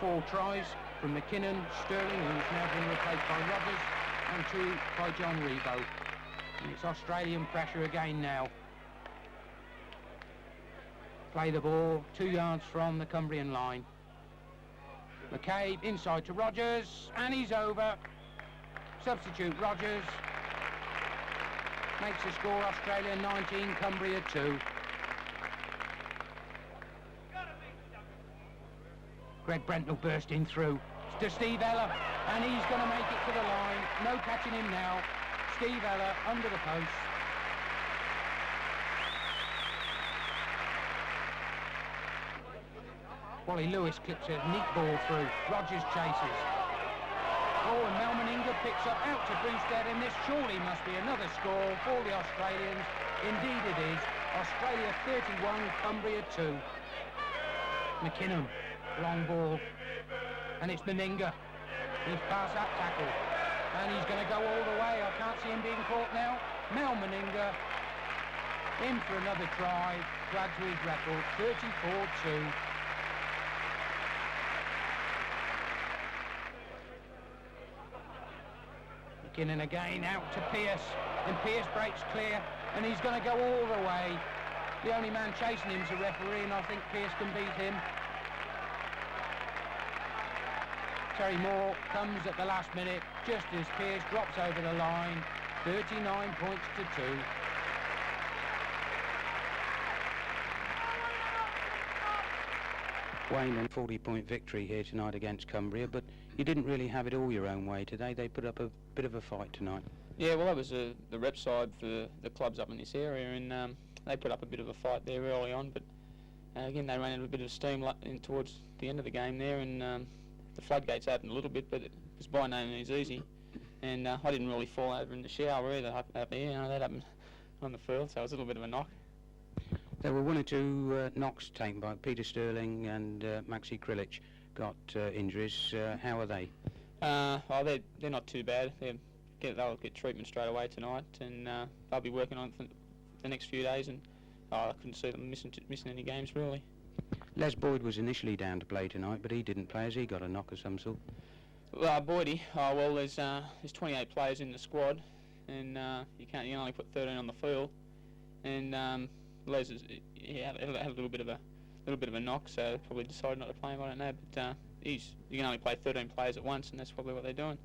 4 tries from McKinnon, Sterling, who's now been replaced by Rogers, and 2 by John Rebo. And it's Australian pressure again now. Play the ball 2 yards from the Cumbrian line. McCabe inside to Rogers, and he's over. Substitute Rogers makes the score Australia 19, Cumbria 2. Greg Brentnell bursting through to Steve Ella, and he's going to make it to the line. No catching him now. Steve Ella under the post. Wally Lewis clips a neat ball through. Rogers chases. Oh, and Mel Meninga picks up out to Boosted, and this surely must be another score for the Australians. Indeed it is. Australia 31, Cumbria 2. McKinnon, long ball, and it's Meninga. He's past that tackle, and he's going to go all the way. I can't see him being caught now. Mel Meninga in for another try, to add to his record, 34-2. McKinnon again, out to Pearce, and Pearce breaks clear, and he's going to go all the way. The only man chasing him is a referee, and I think Pearce can beat him. Terry Moore comes at the last minute, just as Pearce drops over the line, 39 points to 2. Wayne, a 40-point victory here tonight against Cumbria, but you didn't really have it all your own way today. They put up a bit of a fight tonight. Yeah, well, that was the rep side for the clubs up in this area, and they put up a bit of a fight there early on, but again, they ran out of a bit of steam towards the end of the game there, and the floodgates opened a little bit, but it was by no means easy. And I didn't really fall over in the shower either up here. You know, that happened on the field, so it was a little bit of a knock. There were one or two knocks taken by Peter Sterling and Maxi Krilic got injuries. How are they? They're not too bad. They'll get treatment straight away tonight, and they'll be working on it for the next few days, and I couldn't see them missing any games really. Les Boyd was initially down to play tonight, but he didn't play as he got a knock of some sort. Boydie, well, there's 28 players in the squad, and you can only put 13 on the field, and Les had a little bit of a knock, so probably decided not to play him. I don't know, but you can only play 13 players at once, and that's probably what they're doing.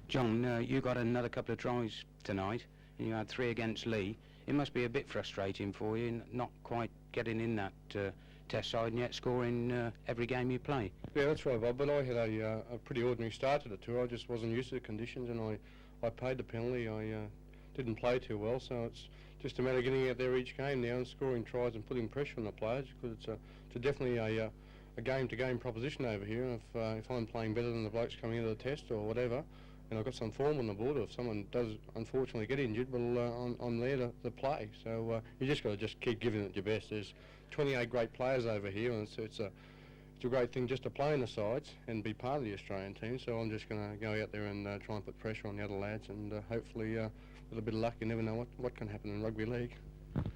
John, you got another couple of tries tonight, and you had 3 against Lee. It must be a bit frustrating for you, not quite getting in that test side and yet scoring every game you play. Yeah, that's right, Bob, but I had a pretty ordinary start to the tour. I just wasn't used to the conditions, and I paid the penalty. I didn't play too well, so it's just a matter of getting out there each game now and scoring tries and putting pressure on the players, because it's definitely a game-to-game proposition over here. And if I'm playing better than the blokes coming into the test or whatever, and I've got some form on the board, or if someone does unfortunately get injured, well, I'm there to play. So you just got to keep giving it your best. There's 28 great players over here, and it's a great thing just to play in the sides and be part of the Australian team. So I'm just going to go out there and try and put pressure on the other lads, and hopefully with a bit of luck, you never know what can happen in rugby league.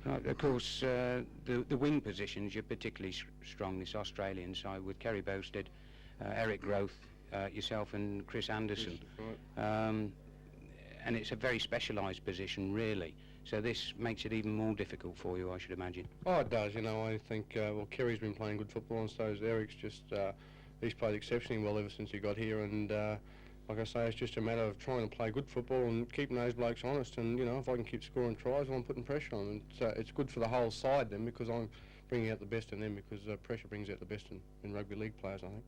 Right, of course, the wing positions, you're particularly strong, this Australian side, with Kerry Boasted, Eric Groth, yourself and Chris Anderson. Right. And it's a very specialised position, really. So this makes it even more difficult for you, I should imagine. Oh, it does. You know, I think, well, Kerry's been playing good football, and so has Eric's he's played exceptionally well ever since he got here, and like I say, it's just a matter of trying to play good football and keeping those blokes honest, and, you know, if I can keep scoring tries, well, I'm putting pressure on them. So it's good for the whole side then, because I'm bringing out the best in them, because pressure brings out the best in rugby league players, I think.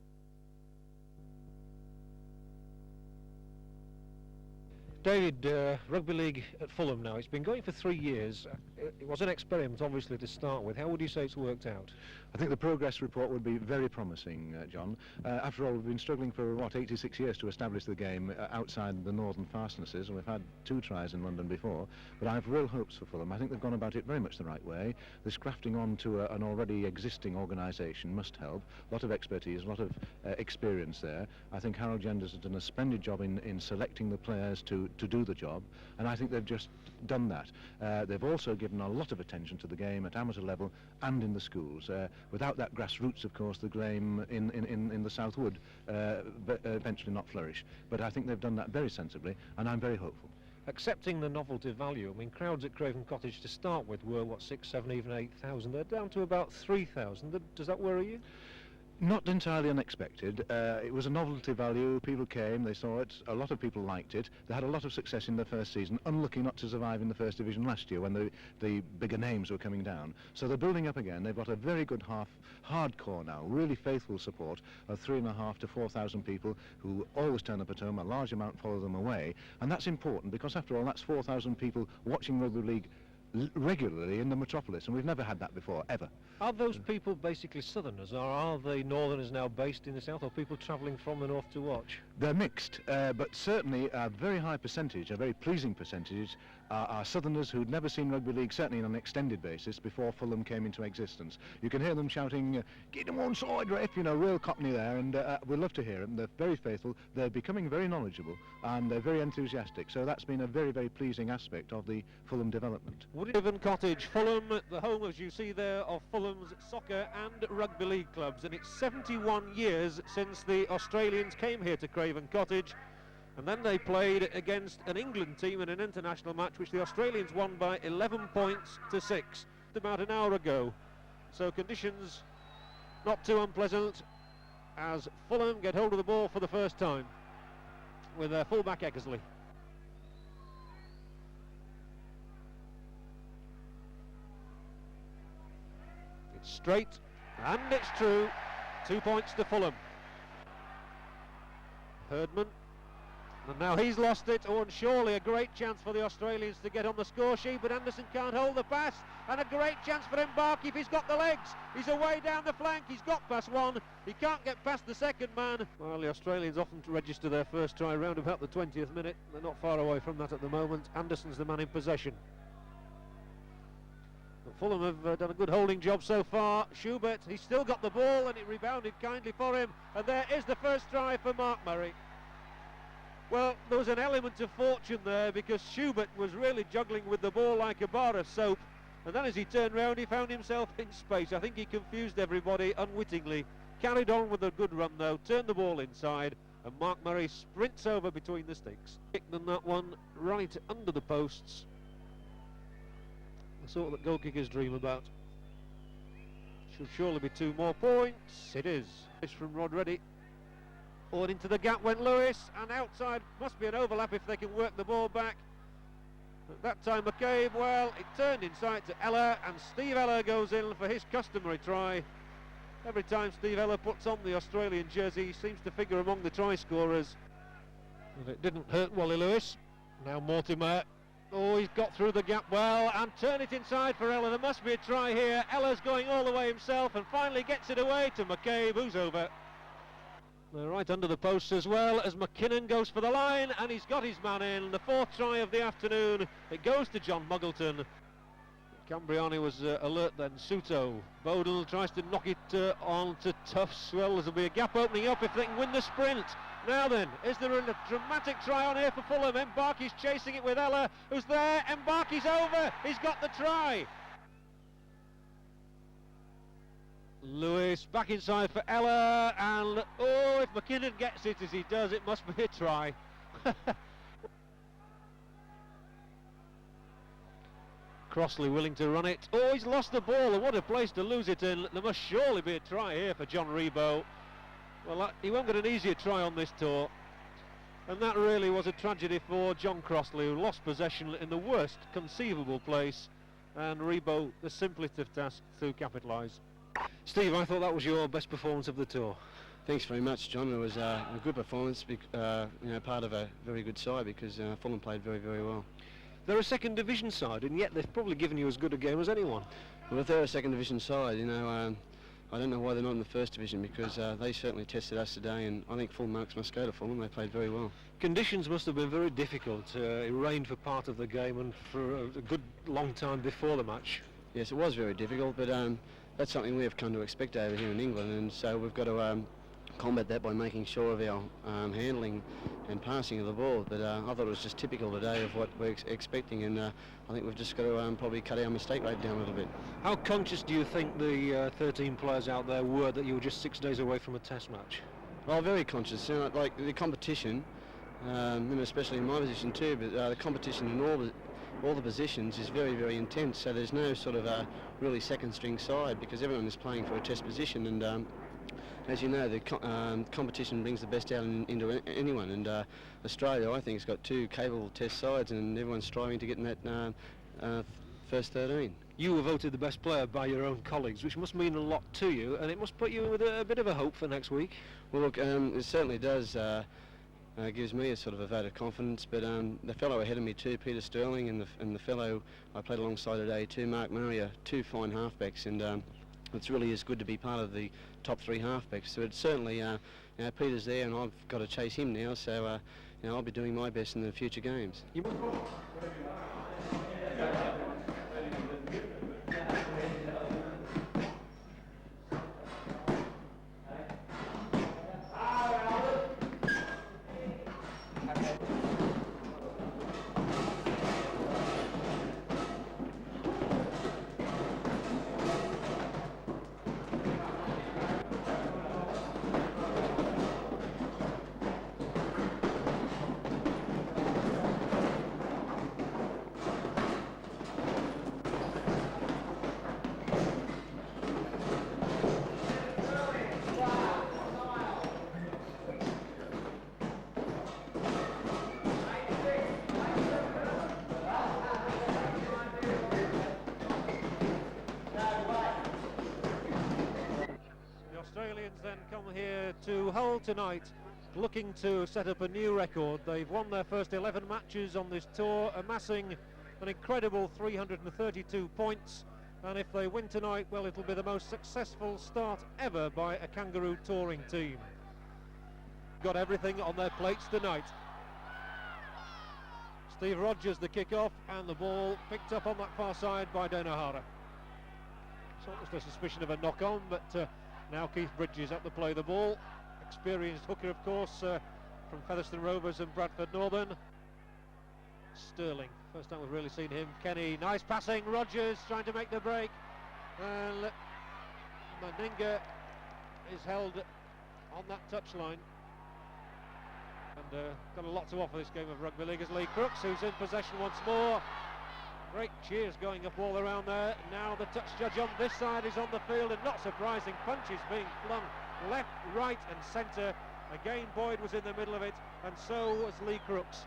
David, rugby league at Fulham now, it's been going for 3 years. It was an experiment, obviously, to start with. How would you say it's worked out? I think the progress report would be very promising, John. After all, we've been struggling for, 86 years to establish the game outside the northern fastnesses, and we've had 2 tries in London before, but I have real hopes for Fulham. I think they've gone about it very much the right way. This grafting on to an already existing organisation must help. A lot of expertise, a lot of experience there. I think Harold Genders has done a splendid job in selecting the players to do the job, and I think they've just done that. They've also given a lot of attention to the game at amateur level and in the schools. Without that grassroots, of course, the game in the South would eventually not flourish. But I think they've done that very sensibly, and I'm very hopeful. Accepting the novelty value, I mean, crowds at Craven Cottage to start with were, 6, 7, even 8,000. They're down to about 3,000. Does that worry you? Not entirely unexpected. It was a novelty value. People came, they saw it. A lot of people liked it. They had a lot of success in their first season, unlucky not to survive in the first division last year when the bigger names were coming down. So they're building up again. They've got a very good hardcore now, really faithful support of 3,500 to 4,000 people who always turn up at home. A large amount follow them away. And that's important because, after all, that's 4,000 people watching rugby league regularly in the metropolis, and we've never had that before, ever. Are those people basically southerners, or are they northerners now based in the south, or people travelling from the north to watch? They're mixed, but certainly a very high percentage, a very pleasing percentage, are Southerners who'd never seen rugby league, certainly on an extended basis, before Fulham came into existence. You can hear them shouting, "Get them on side, ref," you know, real Cockney there, and we love to hear them. They're very faithful, they're becoming very knowledgeable, and they're very enthusiastic, so that's been a very, very pleasing aspect of the Fulham development. Craven Cottage, Fulham, the home, as you see there, of Fulham's soccer and rugby league clubs, and it's 71 years since the Australians came here to Craven Cottage, and then they played against an England team in an international match which the Australians won by 11 points to 6 about an hour ago. So conditions not too unpleasant as Fulham get hold of the ball for the first time with their fullback Eckersley. It's straight and it's true. 2 points to Fulham. Herdman, and now he's lost it. Oh, and surely a great chance for the Australians to get on the score sheet, but Anderson can't hold the pass, and a great chance for Mbarki if he's got the legs. He's away down the flank, he's got past one, he can't get past the second man. Well, the Australians often register their first try round about the 20th minute. They're not far away from that at the moment. Anderson's the man in possession. But Fulham have done a good holding job so far. Schubert, he's still got the ball, and it rebounded kindly for him, and there is the first try for Mark Murray. Well, there was an element of fortune there because Schubert was really juggling with the ball like a bar of soap, and then as he turned round he found himself in space. I think he confused everybody unwittingly. Carried on with a good run though, turned the ball inside, and Mark Murray sprints over between the sticks. Kicked them that one right under the posts. The sort that goal kickers dream about. Should surely be 2 more points. It is. It's from Rod Reddy. On into the gap went Lewis, and outside must be an overlap if they can work the ball back. At that time McCabe, well, it turned inside to Eller, and Steve Eller goes in for his customary try. Every time Steve Eller puts on the Australian jersey, he seems to figure among the try scorers. And it didn't hurt Wally Lewis. Now Mortimer. Oh, he's got through the gap well, and turn it inside for Eller. There must be a try here. Eller's going all the way himself, and finally gets it away to McCabe, who's over. They're right under the posts as well as McKinnon goes for the line, and he's got his man in. The 4th try of the afternoon. It goes to John Muggleton. Cambriani was alert then. Suto. Bodel tries to knock it on to Tufts. Well, there'll be a gap opening up if they can win the sprint. Now then, is there a dramatic try on here for Fulham? Mbarki's chasing it with Eller, who's there. Mbarki's over. He's got the try. Lewis back inside for Eller, and oh, if McKinnon gets it as he does, it must be a try. Crossley willing to run it. Oh, he's lost the ball, and what a place to lose it in. There must surely be a try here for John Rebo. Well, he won't get an easier try on this tour, and that really was a tragedy for John Crossley, who lost possession in the worst conceivable place, and Rebo the simplest of tasks to capitalise. Steve, I thought that was your best performance of the tour. Thanks very much, John. It was a good performance, you know, part of a very good side because Fulham played very, very well. They're a second division side, and yet they've probably given you as good a game as anyone. Well, if they're a second division side, you know, I don't know why they're not in the first division because they certainly tested us today, and I think full marks must go to Fulham. They played very well. Conditions must have been very difficult. It rained for part of the game and for a good long time before the match. Yes, it was very difficult, but that's something we have come to expect over here in England, and so we've got to combat that by making sure of our handling and passing of the ball. But I thought it was just typical today of what we're expecting, and I think we've just got to probably cut our mistake rate down a little bit. How conscious do you think the 13 players out there were that you were just 6 days away from a test match? Well, very conscious. You know, like the competition, and especially in my position too, but the competition in all the positions is very, very intense, so there's no sort of really second string side because everyone is playing for a test position, and as you know, the competition brings the best out into anyone, and Australia, I think, has got 2 capable test sides, and everyone's striving to get in that first 13. You were voted the best player by your own colleagues, which must mean a lot to you, and it must put you with a bit of a hope for next week. Well, look, it certainly does. Gives me a sort of a vote of confidence, but the fellow ahead of me too, Peter Sterling, and the fellow I played alongside today too, Mark Murray, are 2 fine halfbacks, and It's really is good to be part of the top 3 halfbacks. So it's certainly, you know, Peter's there, and I've got to chase him now. So, you know, I'll be doing my best in the future games. Then come here to Hull tonight, looking to set up a new record. They've won their first 11 matches on this tour, amassing an incredible 332 points, and if they win tonight, well, it'll be the most successful start ever by a Kangaroo touring team. Got everything on their plates tonight. Steve Rogers the kick-off, and the ball picked up on that far side by Denohara. So it was the suspicion of a knock-on, but now Keith Bridges up to play the ball. Experienced hooker, of course, from Featherstone Rovers and Bradford Northern. Sterling, first time we've really seen him. Kenny, nice passing. Rogers trying to make the break. And Meninga is held on that touchline. And got a lot to offer this game of rugby league as Lee Crooks, who's in possession once more. Great cheers going up all around there. Now the touch judge on this side is on the field, and not surprising, punches being flung left, right and centre. Again, Boyd was in the middle of it, and so was Lee Crooks.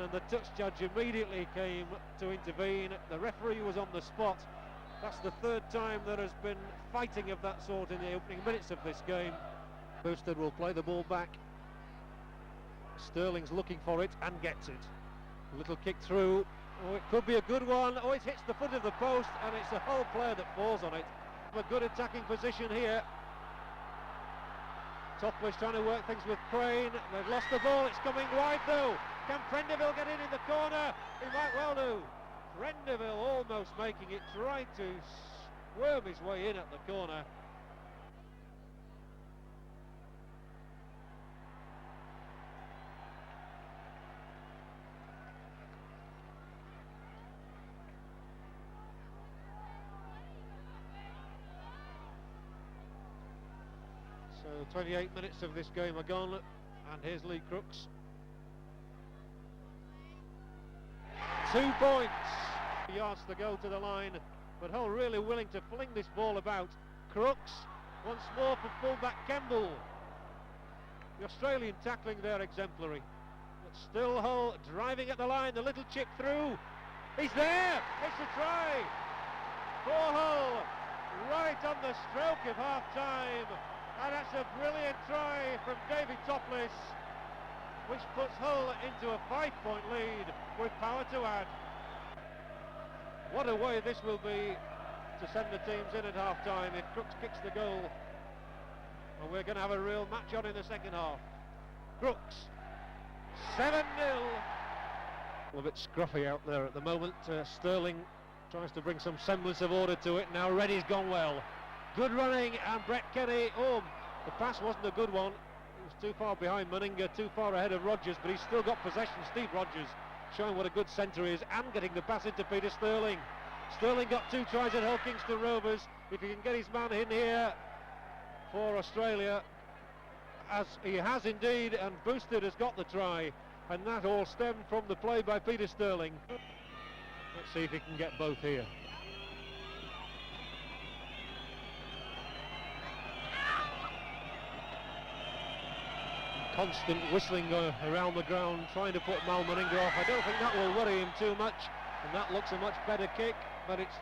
And the touch judge immediately came to intervene. The referee was on the spot. That's the 3rd time there has been fighting of that sort in the opening minutes of this game. Boosted will play the ball back. Sterling's looking for it and gets it. A little kick through. Oh, it could be a good one. Oh, it hits the foot of the post, and it's the whole player that falls on it. A good attacking position here. Toplish trying to work things with Crane. They've lost the ball. It's coming wide though. Can Prendeville get in the corner? He might well do. Prendeville almost making it, trying to squirm his way in at the corner. So 28 minutes of this game are gone, and here's Lee Crooks. 2 points. Yards to go to the line, but Hull really willing to fling this ball about. Crooks once more for fullback Kemble. The Australian tackling there exemplary, but still Hull driving at the line. The little chip through. He's there. It's a try for Hull right on the stroke of half-time. And that's a brilliant try from David Toplish, which puts Hull into a 5-point lead with power to add. What a way this will be to send the teams in at half-time if Crooks kicks the goal. And we're going to have a real match on in the second half. Crooks, 7-0. A bit scruffy out there at the moment. Sterling tries to bring some semblance of order to it. Now Reddy's gone well. Good running, and Brett Kenny, oh, the pass wasn't a good one. He was too far behind Meninga, too far ahead of Rogers, but he's still got possession. Steve Rogers showing what a good centre he is, and getting the pass into Peter Sterling. Sterling got 2 tries at Hull Kingston Rovers. If he can get his man in here for Australia, as he has indeed, and Boosted has got the try, and that all stemmed from the play by Peter Sterling. Let's see if he can get both here. Constant whistling around the ground, trying to put Mal Meninga off. I don't think that will worry him too much, and that looks a much better kick, but it's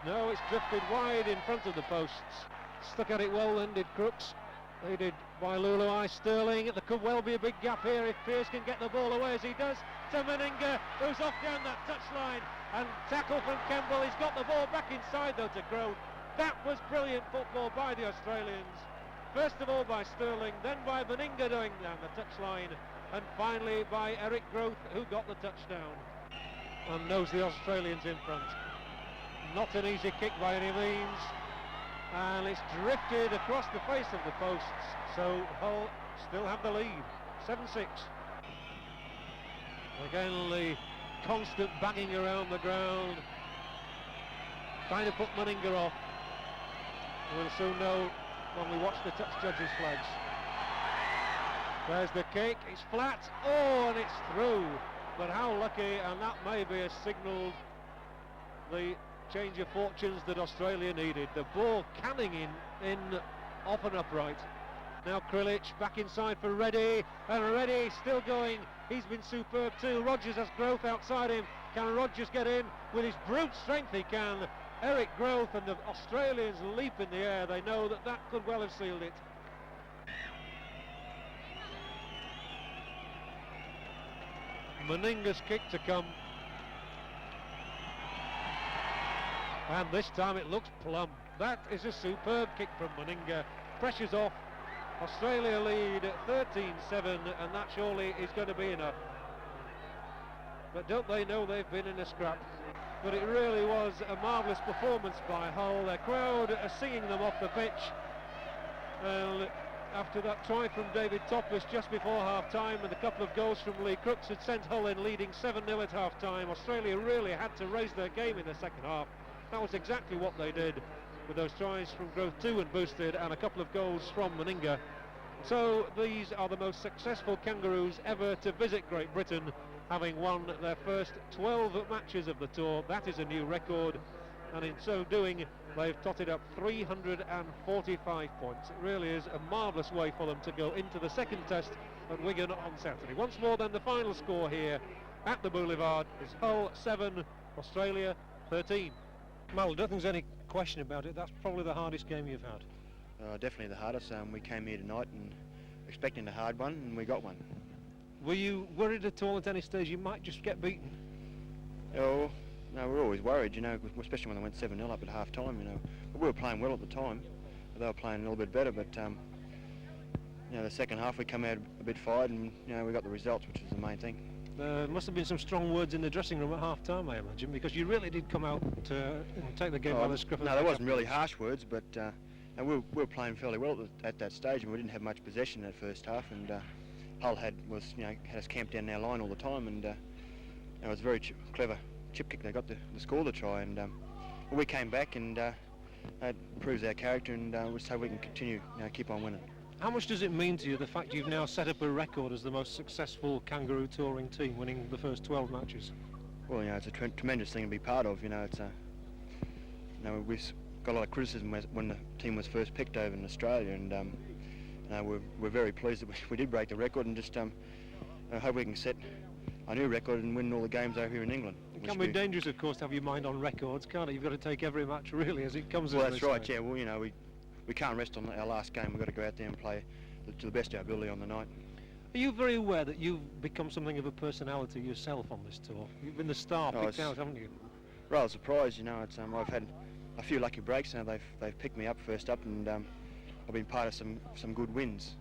drifted wide in front of the posts. Stuck at it well then, did Crooks. They did by Luluai. Sterling. There could well be a big gap here if Pearce can get the ball away as he does to Meninga, who's off down that touchline, and tackle from Kemble. He's got the ball back inside though to Grove. That was brilliant football by the Australians. First of all by Sterling, then by Meninga going down the touchline, and finally by Eric Groth, who got the touchdown and knows the Australians in front. Not an easy kick by any means, and it's drifted across the face of the posts, so Hull still have the lead, 7-6. Again, the constant banging around the ground, trying to put Meninga off. We'll soon know when we watch the touch judges' flags. There's the kick, it's flat, oh, and it's through. But how lucky, and that maybe has signalled the change of fortunes that Australia needed. The ball canning in off and upright. Now Krilic back inside for Reddy, and Reddy still going. He's been superb too. Rodgers has Groth outside him. Can Rodgers get in? With his brute strength he can. Eric Groth, and the Australians leap in the air. They know that that could well have sealed it. Meninga's kick to come. And this time it looks plumb. That is a superb kick from Meninga. Pressure's off. Australia lead 13-7, and that surely is going to be enough. But don't they know they've been in a scrap? But it really was a marvellous performance by Hull. Their crowd are singing them off the pitch. And after that try from David Topless just before half-time and a couple of goals from Lee Crooks had sent Hull in leading 7-0 at half-time, Australia really had to raise their game in the second half. That was exactly what they did, with those tries from Groth 2 and Boosted and a couple of goals from Meninga. So these are the most successful Kangaroos ever to visit Great Britain, having won their first 12 matches of the tour. That is a new record, and in so doing they've totted up 345 points. It really is a marvellous way for them to go into the second test at Wigan on Saturday. Once more then, the final score here at the Boulevard is Hull 7, Australia 13. Mal, I don't think there's any question about it. That's probably the hardest game you've had. Definitely the hardest. We came here tonight and expecting a hard one, and we got one. Were you worried at all at any stage you might just get beaten? Oh, no, we're always worried, you know, especially when they went 7-0 up at half-time, you know. But we were playing well at the time. They were playing a little bit better, but, you know, the second half we come out a bit fired and, you know, we got the results, which was the main thing. There must have been some strong words in the dressing room at half-time, I imagine, because you really did come out and take the game by the scruff of the neck. No, there wasn't really harsh words, but and we were playing fairly well at that stage, and we didn't have much possession in that first half, and Hull had us camped down our line all the time, and it was a very clever chip kick. They got the score to try, and we came back, and it proves our character, and so we can continue, keep on winning. How much does it mean to you, the fact you've now set up a record as the most successful Kangaroo touring team, winning the first 12 matches? Well, you know, it's a tremendous thing to be part of. You know, it's you know, we've got a lot of criticism when the team was first picked over in Australia, and you know, we're very pleased that we did break the record, and just I hope we can set a new record and win all the games over here in England. It can be dangerous, of course, to have your mind on records, can't it? You've got to take every match really as it comes. Well, that's right. Yeah. Well, you know, we can't rest on our last game. We've got to go out there and play to the best of our ability on the night. Are you very aware that you've become something of a personality yourself on this tour? You've been the star picked out, haven't you? Rather surprised, you know. It's I've had a few lucky breaks now. They've picked me up first up, and I've been part of some good wins.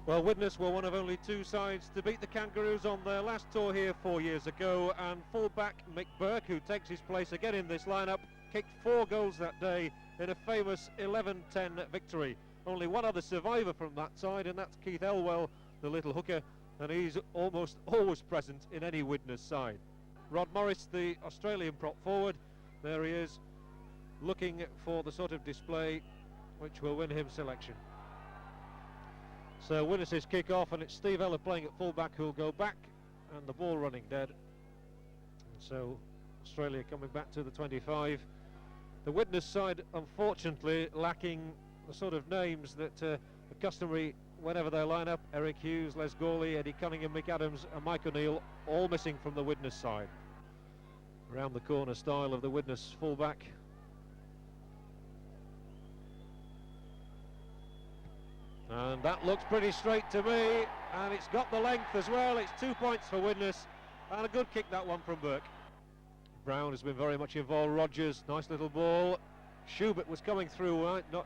Well, Widnes were one of only two sides to beat the Kangaroos on their last tour here 4 years ago, and fullback Mick Burke, who takes his place again in this lineup, kicked 4 goals that day in a famous 11-10 victory. Only one other survivor from that side, and that's Keith Elwell, the little hooker, and he's almost always present in any Widnes side. Rod Morris, the Australian prop forward, there he is, looking for the sort of display which will win him selection. So Widnes' kick off, and it's Steve Ella playing at fullback who'll go back, and the ball running dead. And so Australia coming back to the 25. The Widnes side, unfortunately, lacking the sort of names that are customary whenever they line up. Eric Hughes, Les Gawley, Eddie Cunningham, Mick Adams and Mike O'Neill, all missing from the Widnes side. Around the corner style of the Widnes fullback. And that looks pretty straight to me, and it's got the length as well. It's 2 points for Widnes, and a good kick that one from Burke. Brown has been very much involved. Rogers, nice little ball. Schubert was coming through not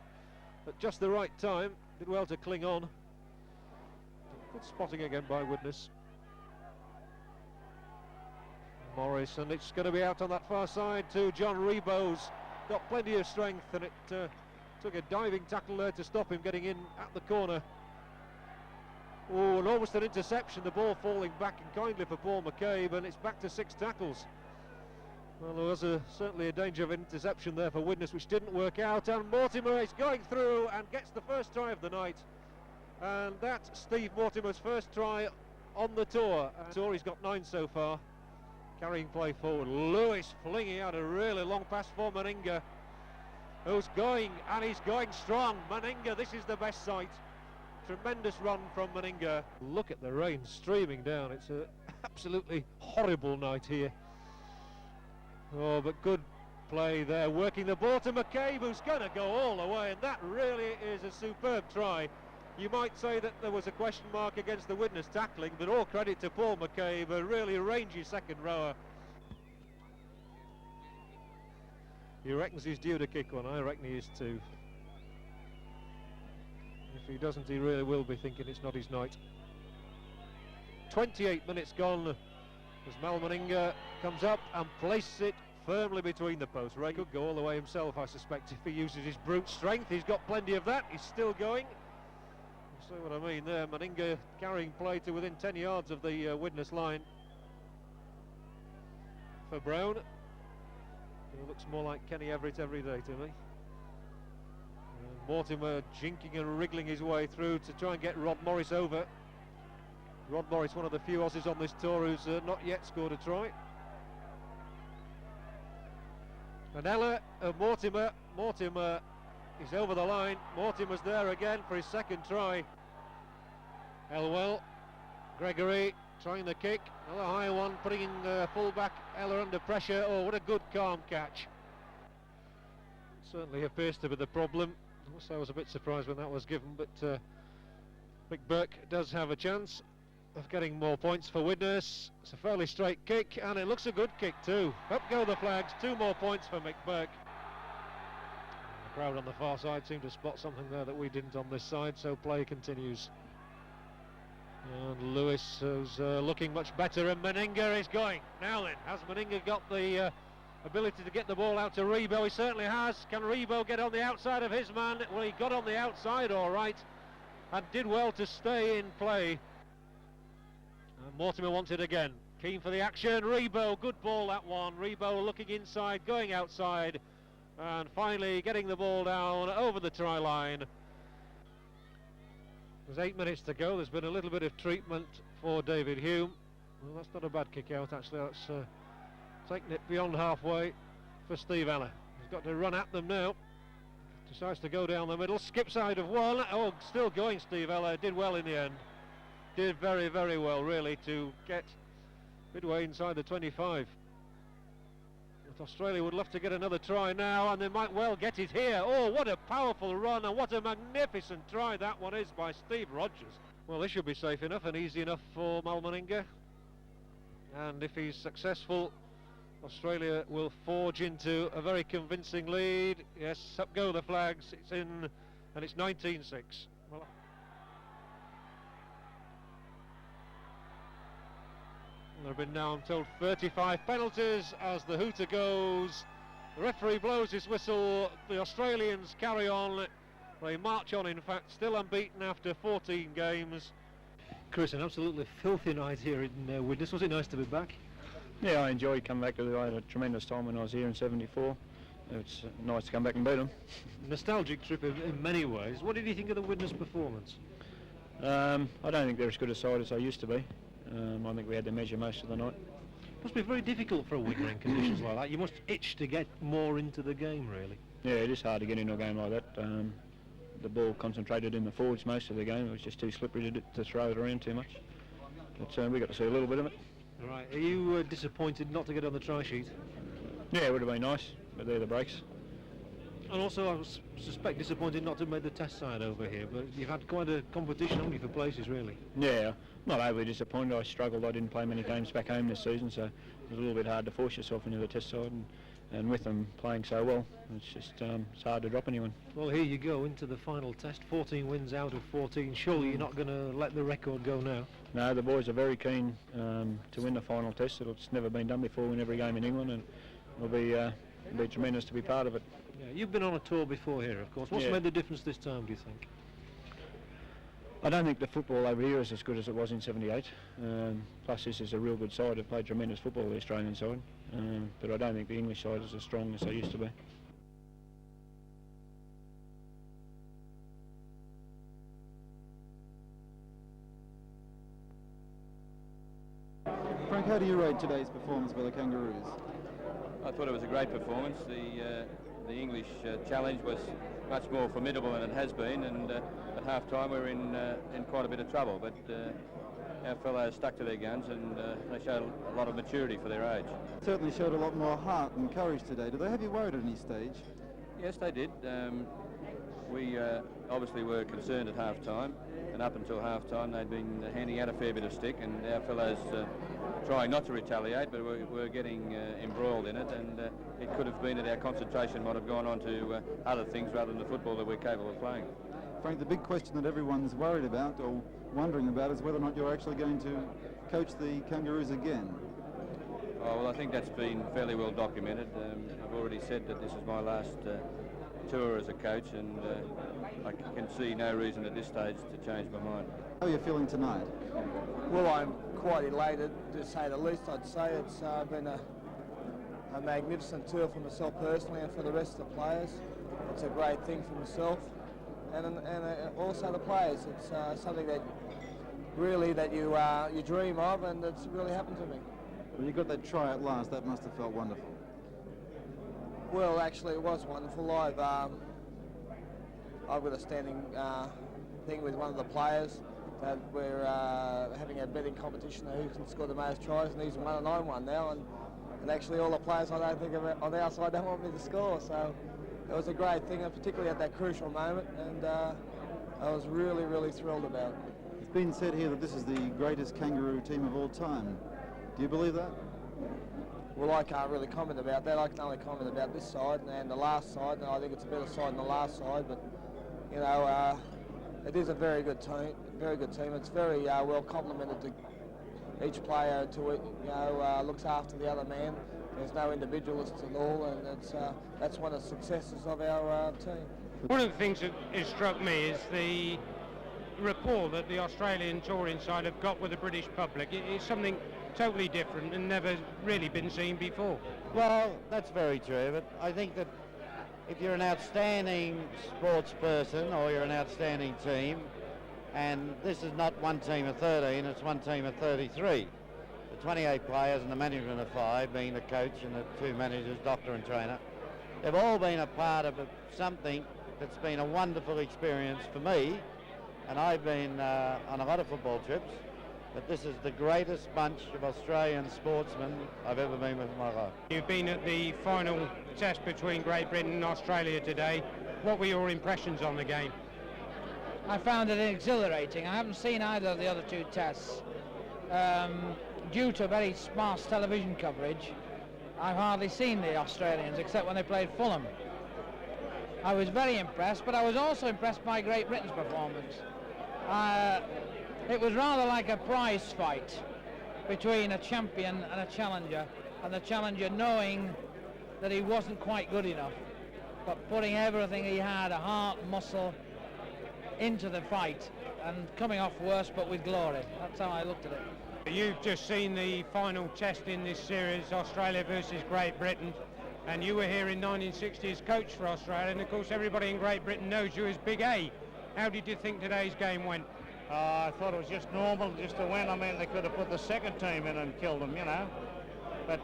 at just the right time. Did well to cling on. Good spotting again by Widnes. Morris, and it's going to be out on that far side to John Rebo's got plenty of strength, and it took a diving tackle there to stop him getting in at the corner. Oh, and almost an interception, the ball falling back and kindly for Paul McCabe, and it's back to 6 tackles. Well, there was certainly a danger of an interception there for Widnes, which didn't work out, and Mortimer is going through and gets the first try of the night. And that's Steve Mortimer's first try on the tour. He's got 9 so far. Carrying play forward. Lewis flinging out a really long pass for Meninga, who's going, and he's going strong. Meninga, this is the best sight. Tremendous run from Meninga. Look at the rain streaming down. It's an absolutely horrible night here. Oh, but good play there, working the ball to McCabe, who's going to go all the way, and that really is a superb try. You might say that there was a question mark against the Widnes tackling, but all credit to Paul McCabe, a really rangy second rower. He reckons he's due to kick one. I reckon he is too. If he doesn't, he really will be thinking it's not his night. 28 minutes gone as Mal Meninga comes up and places it firmly between the posts. Ray could go all the way himself, I suspect, if he uses his brute strength. He's got plenty of that. He's still going. See what I mean there. Meninga carrying play to within 10 yards of the Widnes line for Brown. He looks more like Kenny Everett every day to me. And Mortimer jinking and wriggling his way through to try and get Rod Morris over. Rod Morris, one of the few Aussies on this tour who's not yet scored a try. And Ella of Mortimer. Mortimer is over the line. Mortimer's there again for his second try. Elwell, Gregory trying the kick, another high one, putting full-back Ella under pressure. Oh, what a good calm catch. Certainly appears to be the problem. Also, I was a bit surprised when that was given, but Mick Burke does have a chance of getting more points for Widnes. It's a fairly straight kick, and it looks a good kick too. Up go the flags, 2 more points for Mick Burke. The crowd on the far side seemed to spot something there that we didn't on this side, so play continues. And Lewis is looking much better, and Meninga is going. Now then, has Meninga got the ability to get the ball out to Rebo? He certainly has. Can Rebo get on the outside of his man? Well, he got on the outside all right, and did well to stay in play. And Mortimer wants it again. Keen for the action. Rebo, good ball that one. Rebo looking inside, going outside, and finally getting the ball down over the try line. There's 8 minutes to go. There's been a little bit of treatment for David Hume. Well, that's not a bad kick out actually. That's taking it beyond halfway for Steve Ella. He's got to run at them now. Decides to go down the middle. Skip side of one. Oh, still going Steve Ella. Did well in the end. Did very, very well really to get midway inside the 25. But Australia would love to get another try now, and they might well get it here. Oh, what a powerful run, and what a magnificent try that one is by Steve Rogers. Well, this should be safe enough and easy enough for Mal Meninga. And if he's successful, Australia will forge into a very convincing lead. Yes, up go the flags. It's in, and it's 19-6. Well, there have been now, I'm told, 35 penalties as the hooter goes. The referee blows his whistle. The Australians carry on. They march on, in fact, still unbeaten after 14 games. Chris, an absolutely filthy night here in Widnes. Was it nice to be back? Yeah, I enjoyed coming back. I had a tremendous time when I was here in '74. It's nice to come back and beat them. Nostalgic trip in many ways. What did you think of the Widnes performance? I don't think they're as good a side as they used to be. I think we had to measure most of the night. It must be very difficult for a winger in conditions like that. You must itch to get more into the game, really. Yeah, it is hard to get into a game like that. The ball concentrated in the forwards most of the game. It was just too slippery to throw it around too much. But we got to see a little bit of it. All right. Are you disappointed not to get on the try sheet? Yeah, it would have been nice, but they're the breaks. And also, I suspect disappointed not to make the test side over here, but you've had quite a competition only for places, really. Yeah, not overly disappointed. I struggled. I didn't play many games back home this season, so it was a little bit hard to force yourself into the test side. And with them playing so well, it's just it's hard to drop anyone. Well, here you go into the final test, 14 wins out of 14. Surely you're not going to let the record go now? No, the boys are very keen to win the final test. It's never been done before, win every game in England, and it'll be tremendous to be part of it. Yeah, you've been on a tour before here, of course. What's made the difference this time, do you think? I don't think the football over here is as good as it was in '78. Plus, this is a real good side. They've played tremendous football, the Australian side. But I don't think the English side is as strong as they used to be. Frank, how do you rate today's performance by the Kangaroos? I thought it was a great performance. The English challenge was much more formidable than it has been, and at half-time we were in quite a bit of trouble. But our fellows stuck to their guns, and they showed a lot of maturity for their age. Certainly showed a lot more heart and courage today. Did they have you worried at any stage? Yes, they did. We obviously were concerned at half-time, and up until half-time they'd been handing out a fair bit of stick, and our fellows trying not to retaliate, but we're getting embroiled in it, and it could have been that our concentration might have gone on to other things rather than the football that we're capable of playing. Frank, the big question that everyone's worried about or wondering about is whether or not you're actually going to coach the Kangaroos again. Oh, well, I think that's been fairly well documented. I've already said that this is my last tour as a coach, and I can see no reason at this stage to change my mind. How are you feeling tonight? Well, I'm quite elated, to say the least. I'd say it's been a magnificent tour for myself personally and for the rest of the players. It's a great thing for myself and also the players. It's something that really you dream of, and it's really happened to me. Well, you got that try at last. That must have felt wonderful. Well, actually, it was wonderful. I've got a standing thing with one of the players that we're having a betting competition who can score the most tries, and he's won and I won now. And actually, all the players I don't think on our side don't want me to score. So it was a great thing, and particularly at that crucial moment. And I was really, really thrilled about it. It's been said here that this is the greatest Kangaroo team of all time. Do you believe that? Well, I can't really comment about that. I can only comment about this side and the last side, and I think it's a better side than the last side. But you know, it is a very good team. Very good team. It's very well complemented to each player. Looks after the other man. There's no individualists at all, and that's one of the successes of our team. One of the things that has struck me is the rapport that the Australian touring side have got with the British public. It's something totally different and never really been seen before. Well, that's very true, but I think that if you're an outstanding sports person or you're an outstanding team, and this is not one team of 13, it's one team of 33. The 28 players and the management of 5, being the coach and the 2 managers, doctor and trainer, they've all been a part of something that's been a wonderful experience for me, and I've been on a lot of football trips, but this is the greatest bunch of Australian sportsmen I've ever been with in my life. You've been at the final test between Great Britain and Australia today. What were your impressions on the game? I found it exhilarating. I haven't seen either of the other 2 tests. Due to very sparse television coverage, I've hardly seen the Australians except when they played Fulham. I was very impressed, but I was also impressed by Great Britain's performance. It was rather like a prize fight between a champion and a challenger, and the challenger knowing that he wasn't quite good enough, but putting everything he had, a heart, muscle, into the fight and coming off worse but with glory. That's how I looked at it. You've just seen the final test in this series, Australia versus Great Britain, and you were here in 1960 as coach for Australia, and of course everybody in Great Britain knows you as Big A. How did you think today's game went? I thought it was just normal just to win. I mean, they could have put the second team in and killed them, you know. But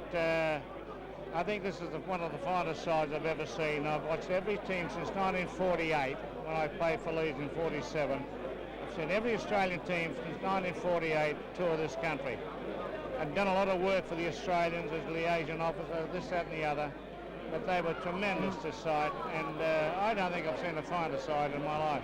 I think this is one of the finest sides I've ever seen. I've watched every team since 1948, when I played for Leeds in 47. I've seen every Australian team since 1948 tour this country. I've done a lot of work for the Australians as liaison officer, this, that and the other. but they were tremendous this side, and I don't think I've seen a finer side in my life.